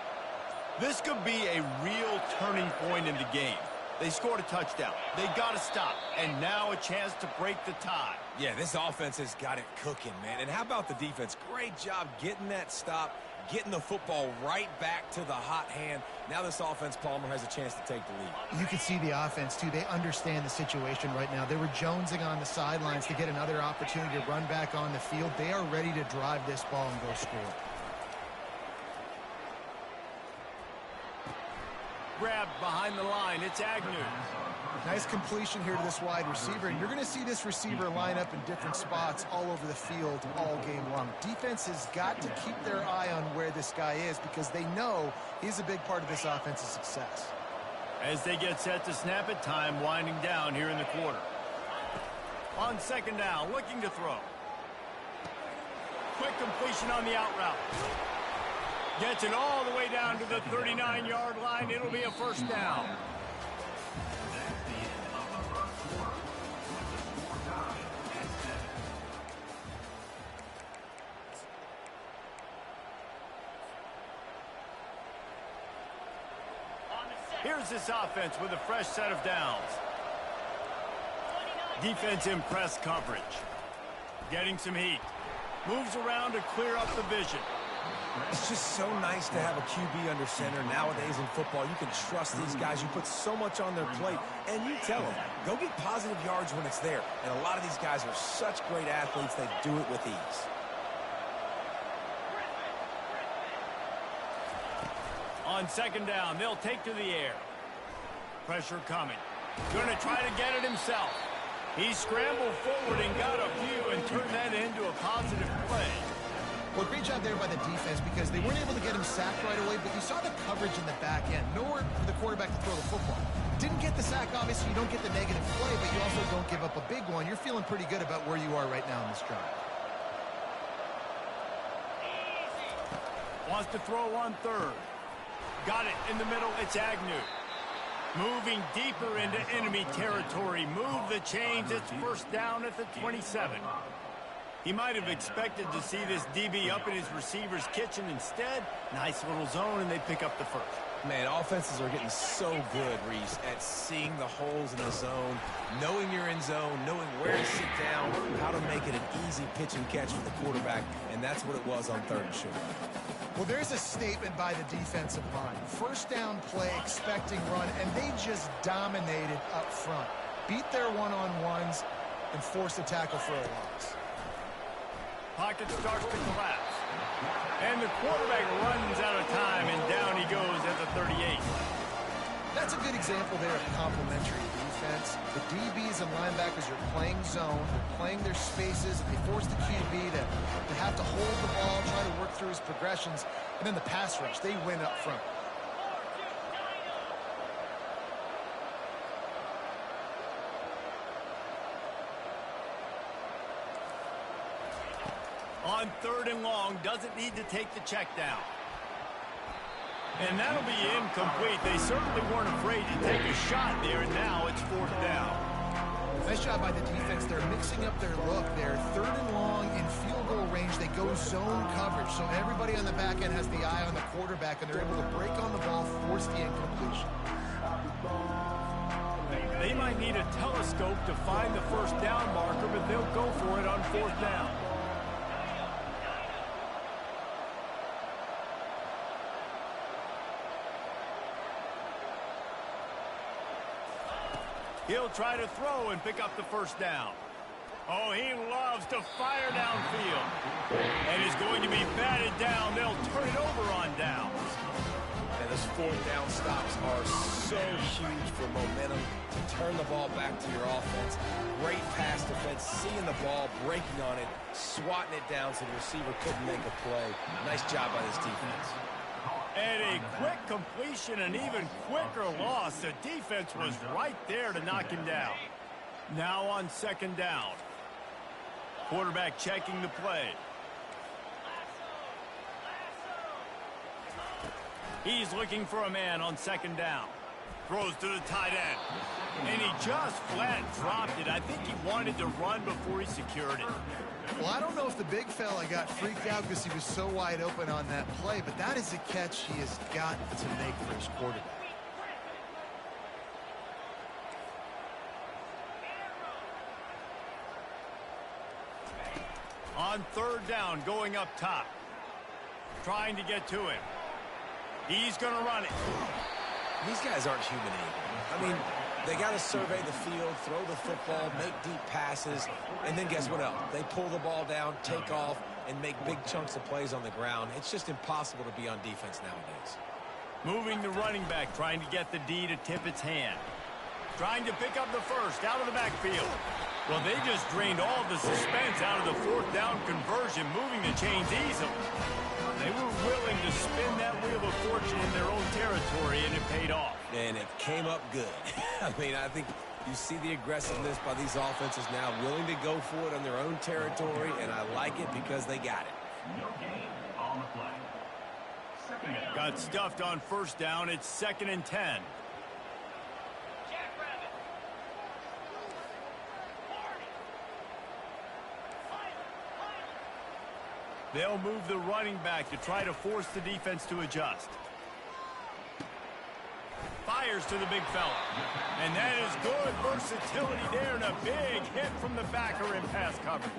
This could be a real turning point in the game. They scored a touchdown. They got to stop. And now a chance to break the tie. Yeah, this offense has got it cooking, man. And how about the defense? Great job getting that stop, getting the football right back to the hot hand. Now this offense, Palmer, has a chance to take the lead. You can see the offense, too. They understand the situation right now. They were jonesing on the sidelines to get another opportunity to run back on the field. They are ready to drive this ball and go score. Grabbed behind the line. It's Agnew. Nice completion here to this wide receiver. And you're going to see this receiver line up in different spots all over the field all game long. Defense has got to keep their eye on where this guy is because they know he's a big part of this offense's success. As they get set to snap it, time winding down here in the quarter. On second down, looking to throw. Quick completion on the out route. Gets it all the way down to the 39-yard line. It'll be a first down. Here's this offense with a fresh set of downs. Defense in press coverage. Getting some heat. Moves around to clear up the vision. It's just so nice to have a QB under center. Nowadays in football, you can trust these guys. You put so much on their plate, and you tell them, go get positive yards when it's there. And a lot of these guys are such great athletes, they do it with ease. On second down, they'll take to the air. Pressure coming. Going to try to get it himself. He scrambled forward and got a few and turned that into a positive play. Well, great job there by the defense because they weren't able to get him sacked right away, but you saw the coverage in the back end. Nowhere for the quarterback to throw the football. Didn't get the sack, obviously. You don't get the negative play, but you also don't give up a big one. You're feeling pretty good about where you are right now in this drive. Wants to throw on third. Got it in the middle. It's Agnew. Moving deeper into enemy territory. Move the chains. It's first down at the 27. He might have expected to see this DB up in his receiver's kitchen. Instead, nice little zone, and they pick up the first. Man, offenses are getting so good, Reese, at seeing the holes in the zone, knowing you're in zone, knowing where to sit down, how to make it an easy pitch and catch for the quarterback, and that's what it was on 3rd and short. Well, there's a statement by the defensive line. First down play, expecting run, and they just dominated up front. Beat their one-on-ones and forced a tackle for a loss. Pocket starts to collapse. And the quarterback runs out of time, and down he goes at the 38. That's a good example there of complementary defense. The DBs and linebackers are playing zone, they're playing their spaces, and they force the QB to have to hold the ball, try to work through his progressions, and then the pass rush, they win up front. On 3rd and long, doesn't need to take the check down. And that'll be incomplete. They certainly weren't afraid to take a shot there, and now it's 4th down. Nice job by the defense. They're mixing up their look. They're 3rd and long in field goal range. They go zone coverage, so everybody on the back end has the eye on the quarterback, and they're able to break on the ball, force the incompletion. They might need a telescope to find the first down marker, but they'll go for it on 4th down. He'll try to throw and pick up the first down. Oh, he loves to fire downfield. And is going to be batted down. They'll turn it over on downs. And those 4th down stops are so huge for momentum to turn the ball back to your offense. Great pass defense, seeing the ball, breaking on it, swatting it down so the receiver couldn't make a play. Nice job by this defense. And a quick completion, an even quicker loss. The defense was right there to knock him down. Now on 2nd down. Quarterback checking the play. He's looking for a man on 2nd down. Throws to the tight end. And he just flat dropped it. I think he wanted to run before he secured it. Well, I don't know if the big fella got freaked out because he was so wide open on that play, but that is a catch he has got to make for his quarterback. On 3rd down, going up top. Trying to get to him. He's going to run it. These guys aren't human anymore. I mean, they got to survey the field, throw the football, make deep passes, and then guess what else? They pull the ball down, take off, and make big chunks of plays on the ground. It's just impossible to be on defense nowadays. Moving the running back, trying to get the D to tip its hand. Trying to pick up the first, out of the backfield. Well, they just drained all the suspense out of the 4th down conversion, moving the chains easily. They were willing to spin that wheel of fortune in their own territory, and it paid off. And it came up good. I mean, I think you see the aggressiveness by these offenses now, willing to go for it on their own territory, and I like it because they got it. No gain on the play. 2nd down. Got stuffed on 1st down. It's 2nd and 10. They'll move the running back to try to force the defense to adjust. Fires to the big fella. And that is good versatility there, and a big hit from the backer in pass coverage.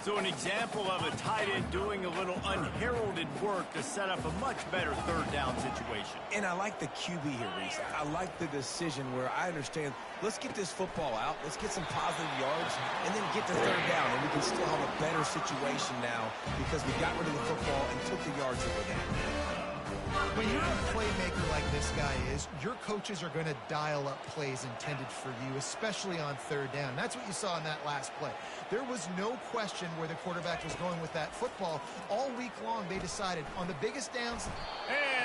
So an example of a tight end doing a little unheralded work to set up a much better 3rd down situation. And I like the QB here, Reese. I like the decision where I understand, let's get this football out, let's get some positive yards, and then get to 3rd down, and we can still have a better situation now because we got rid of the football and took the yards that we're down. When you're a playmaker like this guy is, your coaches are going to dial up plays intended for you, especially on 3rd down. That's what you saw in that last play. There was no question where the quarterback was going with that football. All week long, they decided on the biggest downs.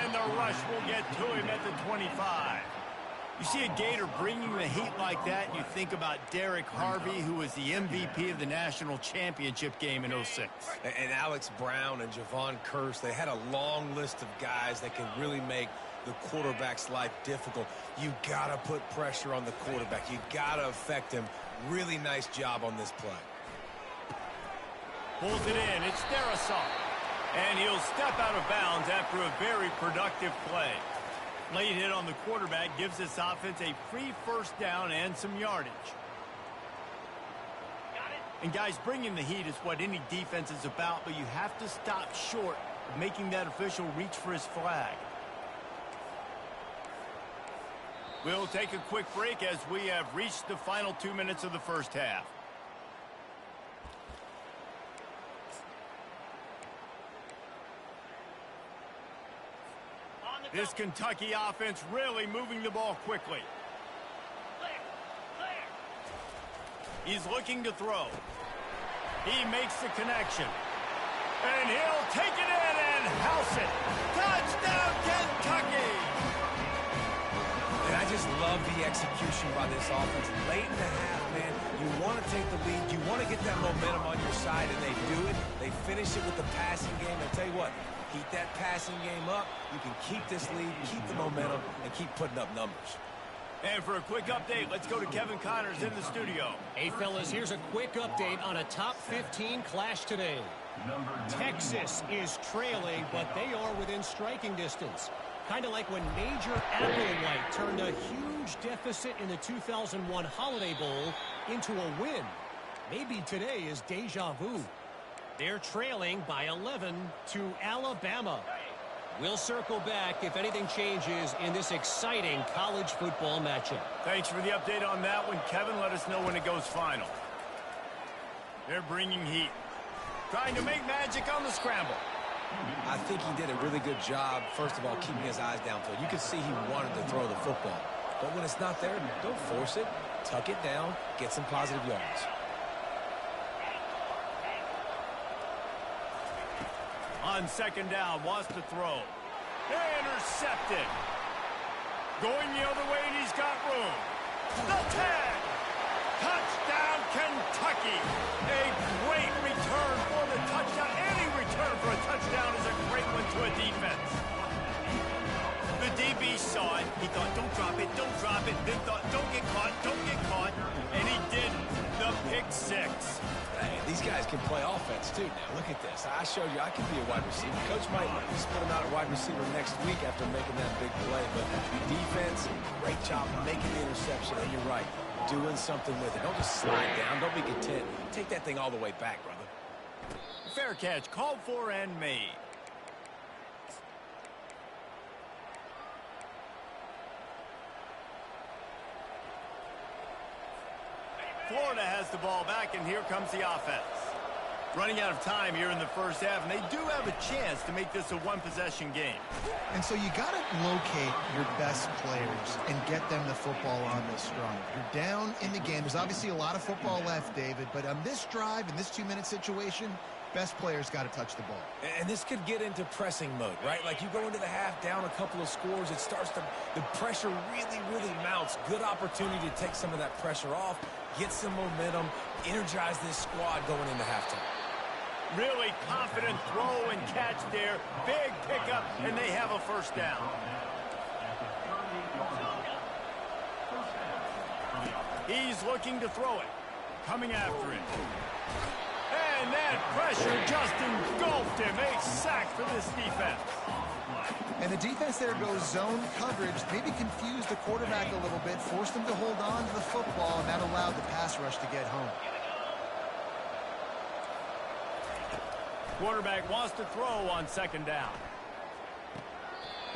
And the rush will get to him at the 25. You see a Gator bringing the heat like that, and you think about Derek Harvey, who was the MVP of the national championship game in 06. And Alex Brown and Javon Kearse, they had a long list of guys that can really make the quarterback's life difficult. You got to put pressure on the quarterback. You got to affect him. Really nice job on this play. Pulls it in. It's Darrisaw. And he'll step out of bounds after a very productive play. Late hit on the quarterback gives this offense a free first down and some yardage. And guys, bringing the heat is what any defense is about, but you have to stop short of making that official reach for his flag. We'll take a quick break as we have reached the final 2 minutes of the first half. This Kentucky offense really moving the ball quickly. He's looking to throw. He makes the connection. And he'll take it in and house it. Touchdown, Kentucky! And I just love the execution by this offense. Late in the half, man, you want to take the lead. You want to get that momentum on your side, and they do it. They finish it with the passing game. I'll tell you what, keep that passing game up. You can keep this lead, keep the momentum, and keep putting up numbers. And for a quick update, let's go to Kevin Connors in the studio. Hey, fellas, here's a quick update on a top 15 clash today. Texas is trailing, but they are within striking distance. Kind of like when Major Applewhite turned a huge deficit in the 2001 Holiday Bowl into a win. Maybe today is deja vu. They're trailing by 11 to Alabama. We'll circle back if anything changes in this exciting college football matchup. Thanks for the update on that one, Kevin. Let us know when it goes final. They're bringing heat. Trying to make magic on the scramble. I think he did a really good job, first of all, keeping his eyes downfield. You could see he wanted to throw the football. But when it's not there, don't force it. Tuck it down. Get some positive yards. On second down, wants to throw. Intercepted. Going the other way, and he's got room. The tag. Touchdown, Kentucky. A great return for the touchdown. Any return for a touchdown is a great one to a defense. The DB saw it. He thought, don't drop it, don't drop it. Then thought, don't get caught, don't get caught. And he did the pick six. Hey, these guys can play offense, too. Now, look at this. I showed you I can be a wide receiver. Coach might split him out at wide receiver next week after making that big play. But defense, great job making the interception. And you're right, doing something with it. Don't just slide down. Don't be content. Take that thing all the way back, brother. Fair catch, called for and made. Florida has the ball back, and here comes the offense. Running out of time here in the first half, and they do have a chance to make this a one-possession game. And so you got to locate your best players and get them the football on this drive. You're down in the game. There's obviously a lot of football left, David, but on this drive, in this 2-minute situation, best players got to touch the ball. And this could get into pressing mode, right? Like you go into the half down a couple of scores, it starts to, the pressure really, really mounts. Good opportunity to take some of that pressure off, get some momentum, energize this squad going into halftime. Really confident throw and catch there. Big pickup, and they have a first down. He's looking to throw it. Coming after it. And that pressure just engulfed him. A sack for this defense. And the defense there goes zone coverage, maybe confused the quarterback a little bit, forced him to hold on to the football, and that allowed the pass rush to get home. Quarterback wants to throw on second down.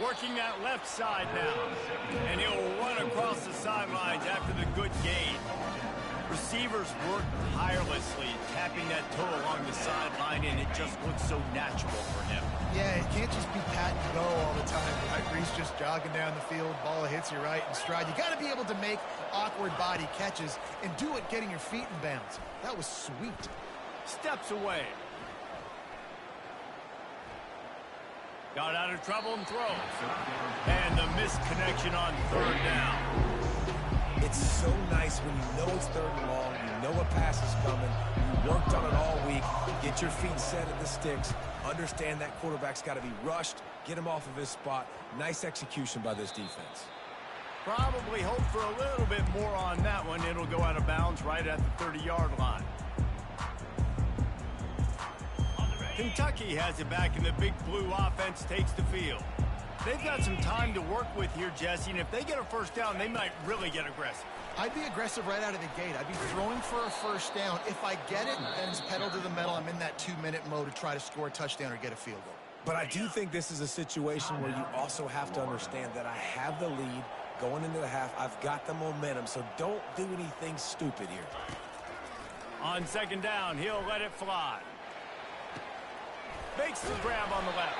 Working that left side now. And he'll run across the sidelines after the good gain. Receivers work tirelessly, tapping that toe along the sideline, and it just looks so natural for him. Yeah, it can't just be pat and go all the time, right? Reese just jogging down the field, ball hits you right in stride. You got to be able to make awkward body catches and do it getting your feet in bounds. That was sweet. Steps away. Got out of trouble and throws. And the missed connection on third down. It's so nice when you know it's third and long, you know a pass is coming. You worked on it all week. Get your feet set at the sticks. Understand that quarterback's got to be rushed. Get him off of his spot. Nice execution by this defense. Probably hope for a little bit more on that one. It'll go out of bounds right at the 30-yard line. Kentucky has it back, and the Big Blue offense takes the field. They've got some time to work with here, Jesse, and if they get a first down, they might really get aggressive. I'd be aggressive right out of the gate. I'd be throwing for a first down. If I get it, then it's pedal to the metal. I'm in that 2-minute mode to try to score a touchdown or get a field goal. But I do think this is a situation where you also have to understand that I have the lead going into the half. I've got the momentum, so don't do anything stupid here. On second down, he'll let it fly. Makes the grab on the left.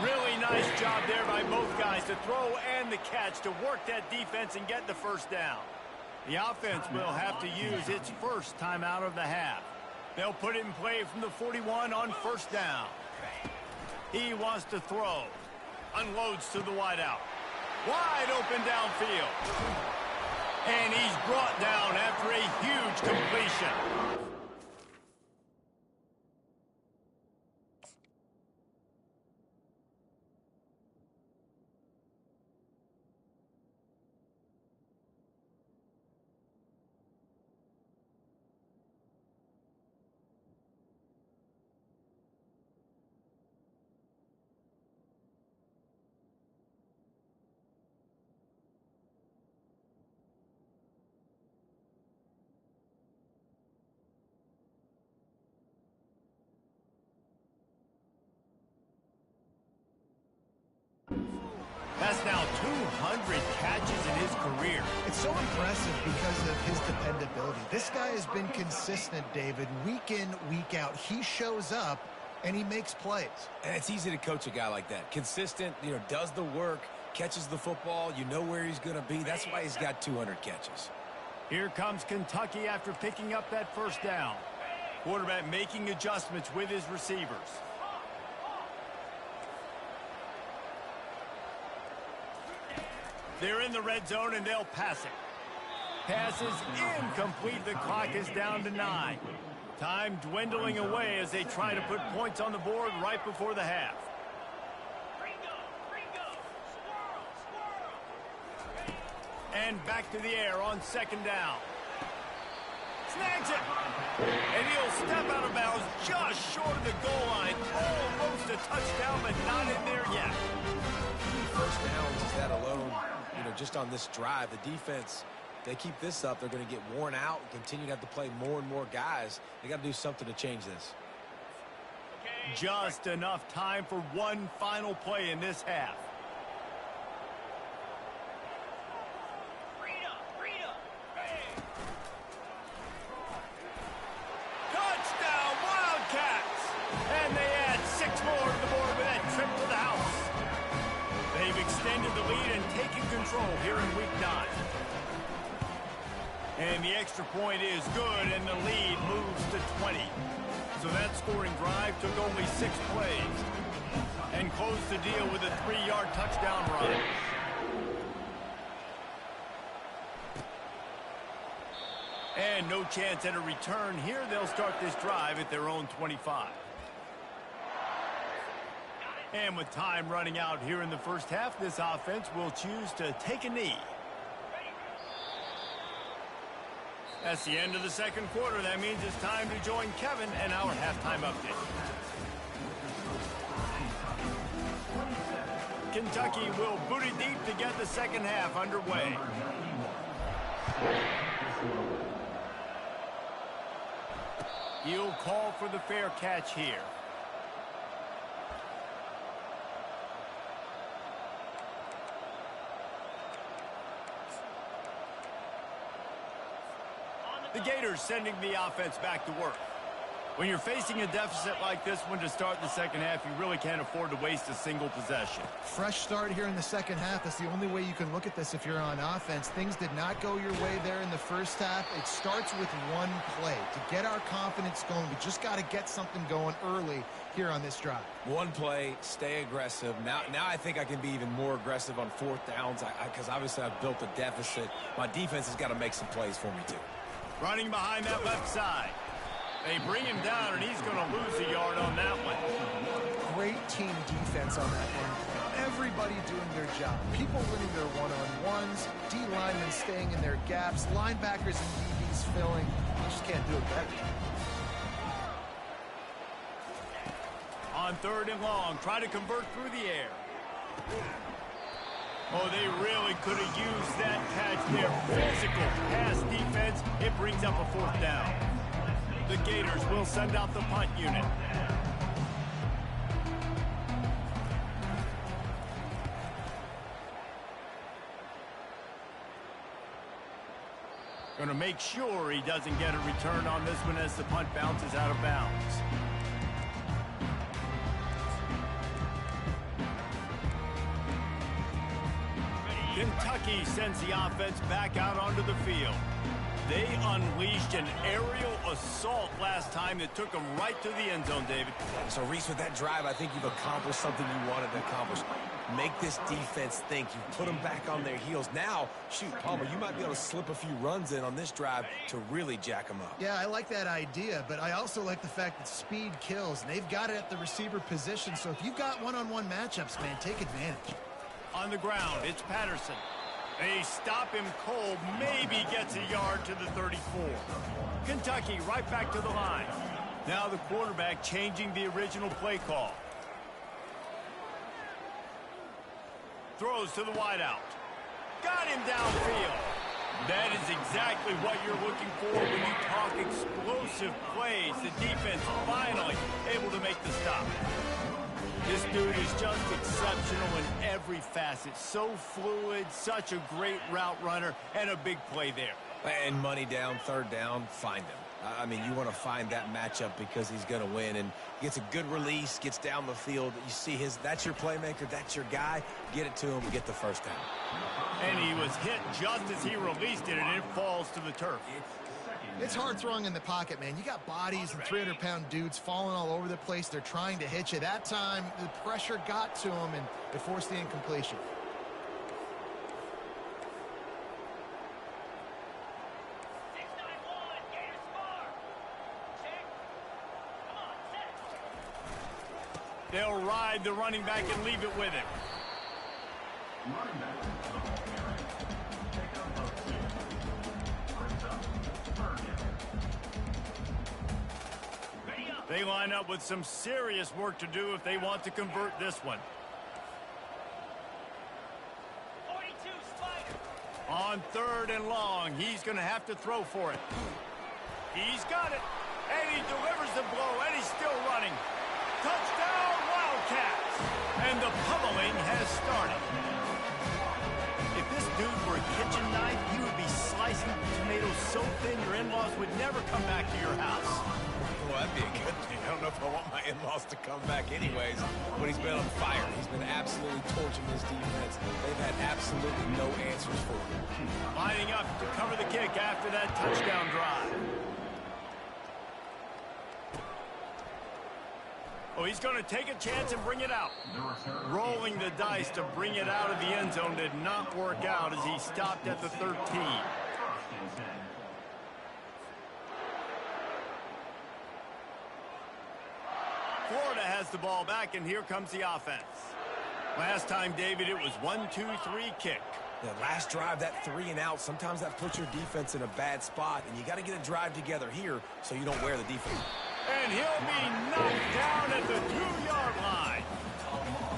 Really nice job there by both guys to throw and the catch to work that defense and get the first down. The offense will have to use its first time out of the half. They'll put it in play from the 41 on first down. He wants to throw. Unloads to the wideout. Wide open downfield. And he's brought down after a huge completion. That's now 200 catches in his career. It's so impressive because of his dependability. This guy has been consistent, David, week in, week out. He shows up, and he makes plays. And it's easy to coach a guy like that. Consistent, does the work, catches the football. You know where he's going to be. That's why he's got 200 catches. Here comes Kentucky after picking up that first down. Quarterback making adjustments with his receivers. They're in the red zone, and they'll pass it. Pass is incomplete. The clock is down to 9. Time dwindling away as they try to put points on the board right before the half. And back to the air on second down. Snags it. And he'll step out of bounds just short of the goal line. Almost a touchdown, but not in there yet. First downs is that alone. Just on this drive, the defense, they keep this up, they're going to get worn out and continue to have to play more and more guys. They got to do something to change this. Just enough time for one final play in this half. Touchdown, Wildcats! And they add 6 more to the board with that trip to the house. They've extended the lead and taken control here in week 9. And the extra point is good, and the lead moves to 20. So that scoring drive took only 6 plays and closed the deal with a 3-yard touchdown run. And no chance at a return here. They'll start this drive at their own 25. And with time running out here in the first half, this offense will choose to take a knee. That's the end of the second quarter. That means it's time to join Kevin and our halftime update. Kentucky will boot it deep to get the second half underway. He'll call for the fair catch here. The Gators sending the offense back to work. When you're facing a deficit like this one to start the second half, you really can't afford to waste a single possession. Fresh start here in the second half. That's the only way you can look at this if you're on offense. Things did not go your way there in the first half. It starts with one play. To get our confidence going, we just got to get something going early here on this drive. One play, stay aggressive. Now I think I can be even more aggressive on 4th downs because obviously I've built a deficit. My defense has got to make some plays for me too. Running behind that left side. They bring him down, and he's going to lose a yard on that one. Great team defense on that one. Everybody doing their job. People winning their one-on-ones, D linemen staying in their gaps, linebackers and DBs filling. You just can't do it better. On 3rd and long, try to convert through the air. Oh, they really could have used that catch there. Physical pass defense. It brings up a 4th down. The Gators will send out the punt unit. Going to make sure he doesn't get a return on this one as the punt bounces out of bounds. Kentucky sends the offense back out onto the field. They unleashed an aerial assault last time that took them right to the end zone, David. So, Reese, with that drive, I think you've accomplished something you wanted to accomplish. Make this defense think. You put them back on their heels. Now, shoot, Palmer, you might be able to slip a few runs in on this drive to really jack them up. Yeah, I like that idea, but I also like the fact that speed kills, and they've got it at the receiver position. So if you've got one-on-one matchups, man, take advantage. On the ground, it's Patterson. They stop him cold, maybe gets a yard to the 34. Kentucky right back to the line. Now the quarterback changing the original play call. Throws to the wideout. Got him downfield. That is exactly what you're looking for when you talk explosive plays. The defense finally able to make the stop. This dude is just exceptional in every facet. So fluid, such a great route runner, and a big play there. And money down, 3rd down, find him. I mean, you want to find that matchup because he's going to win. And gets a good release, gets down the field. You see that's your playmaker, that's your guy. Get it to him, get the 1st down. And he was hit just as he released it, and it falls to the turf. It's hard throwing in the pocket, man. You got bodies and 300-pound dudes falling all over the place. They're trying to hit you. That time, the pressure got to him, and it forced the incompletion. They'll ride the running back and leave it with him. Running back, pickup of 2. Brings up 3rd down. They line up with some serious work to do if they want to convert this one. 42 Spider. On 3rd and long, he's going to have to throw for it. He's got it, and he delivers the blow, and he's still running. Touchdown, Wildcats! And the pummeling has started. If this dude were a kitchen knife, you would be slicing tomatoes so thin your in-laws would never come back to your house. Well, that'd be a good thing. I don't know if I want my in-laws to come back anyways, but he's been on fire. He's been absolutely torching this defense. They've had absolutely no answers for him. Lining up to cover the kick after that touchdown drive. Oh, he's going to take a chance and bring it out. Rolling the dice to bring it out of the end zone did not work out as he stopped at the 13. Florida has the ball back, and here comes the offense. Last time, David, it was 1-2-3 kick. The last drive, that 3 and out, sometimes that puts your defense in a bad spot, and you got to get a drive together here so you don't wear the defense. And he'll be knocked down at the 2-yard line.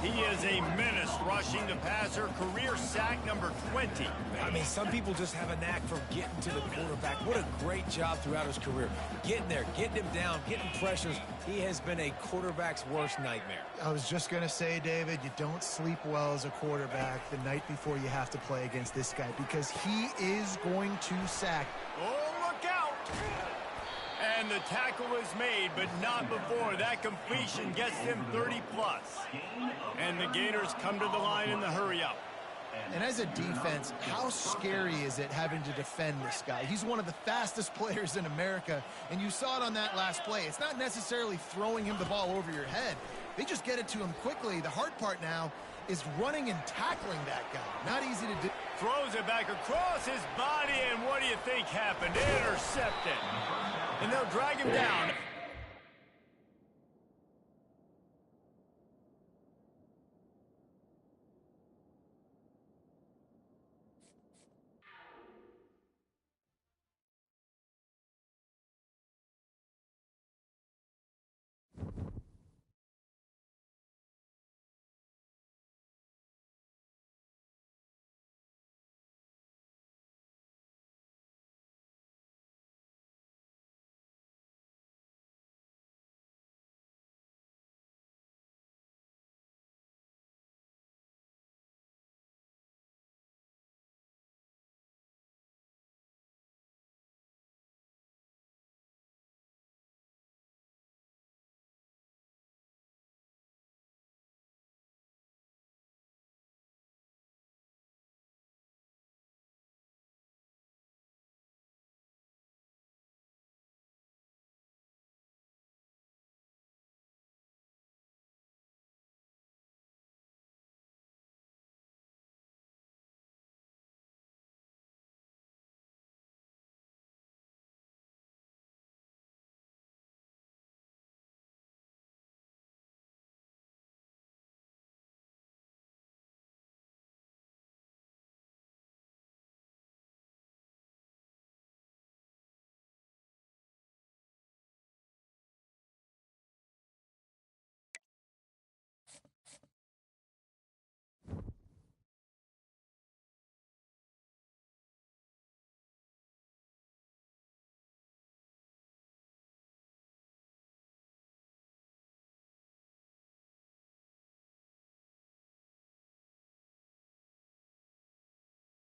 He is a menace rushing the passer. Career sack number 20. I mean, some people just have a knack for getting to the quarterback. What a great job throughout his career. Getting there, getting him down, getting pressures. He has been a quarterback's worst nightmare. I was just going to say, David, you don't sleep well as a quarterback the night before you have to play against this guy because he is going to sack. Oh, look out! And the tackle is made, but not before. That completion gets them 30+. And the Gators come to the line in the hurry-up. And as a defense, how scary is it having to defend this guy? He's one of the fastest players in America, and you saw it on that last play. It's not necessarily throwing him the ball over your head. They just get it to him quickly. The hard part now is running and tackling that guy. Not easy to do. Throws it back across his body, and what do you think happened? Intercepted. And they'll drag him down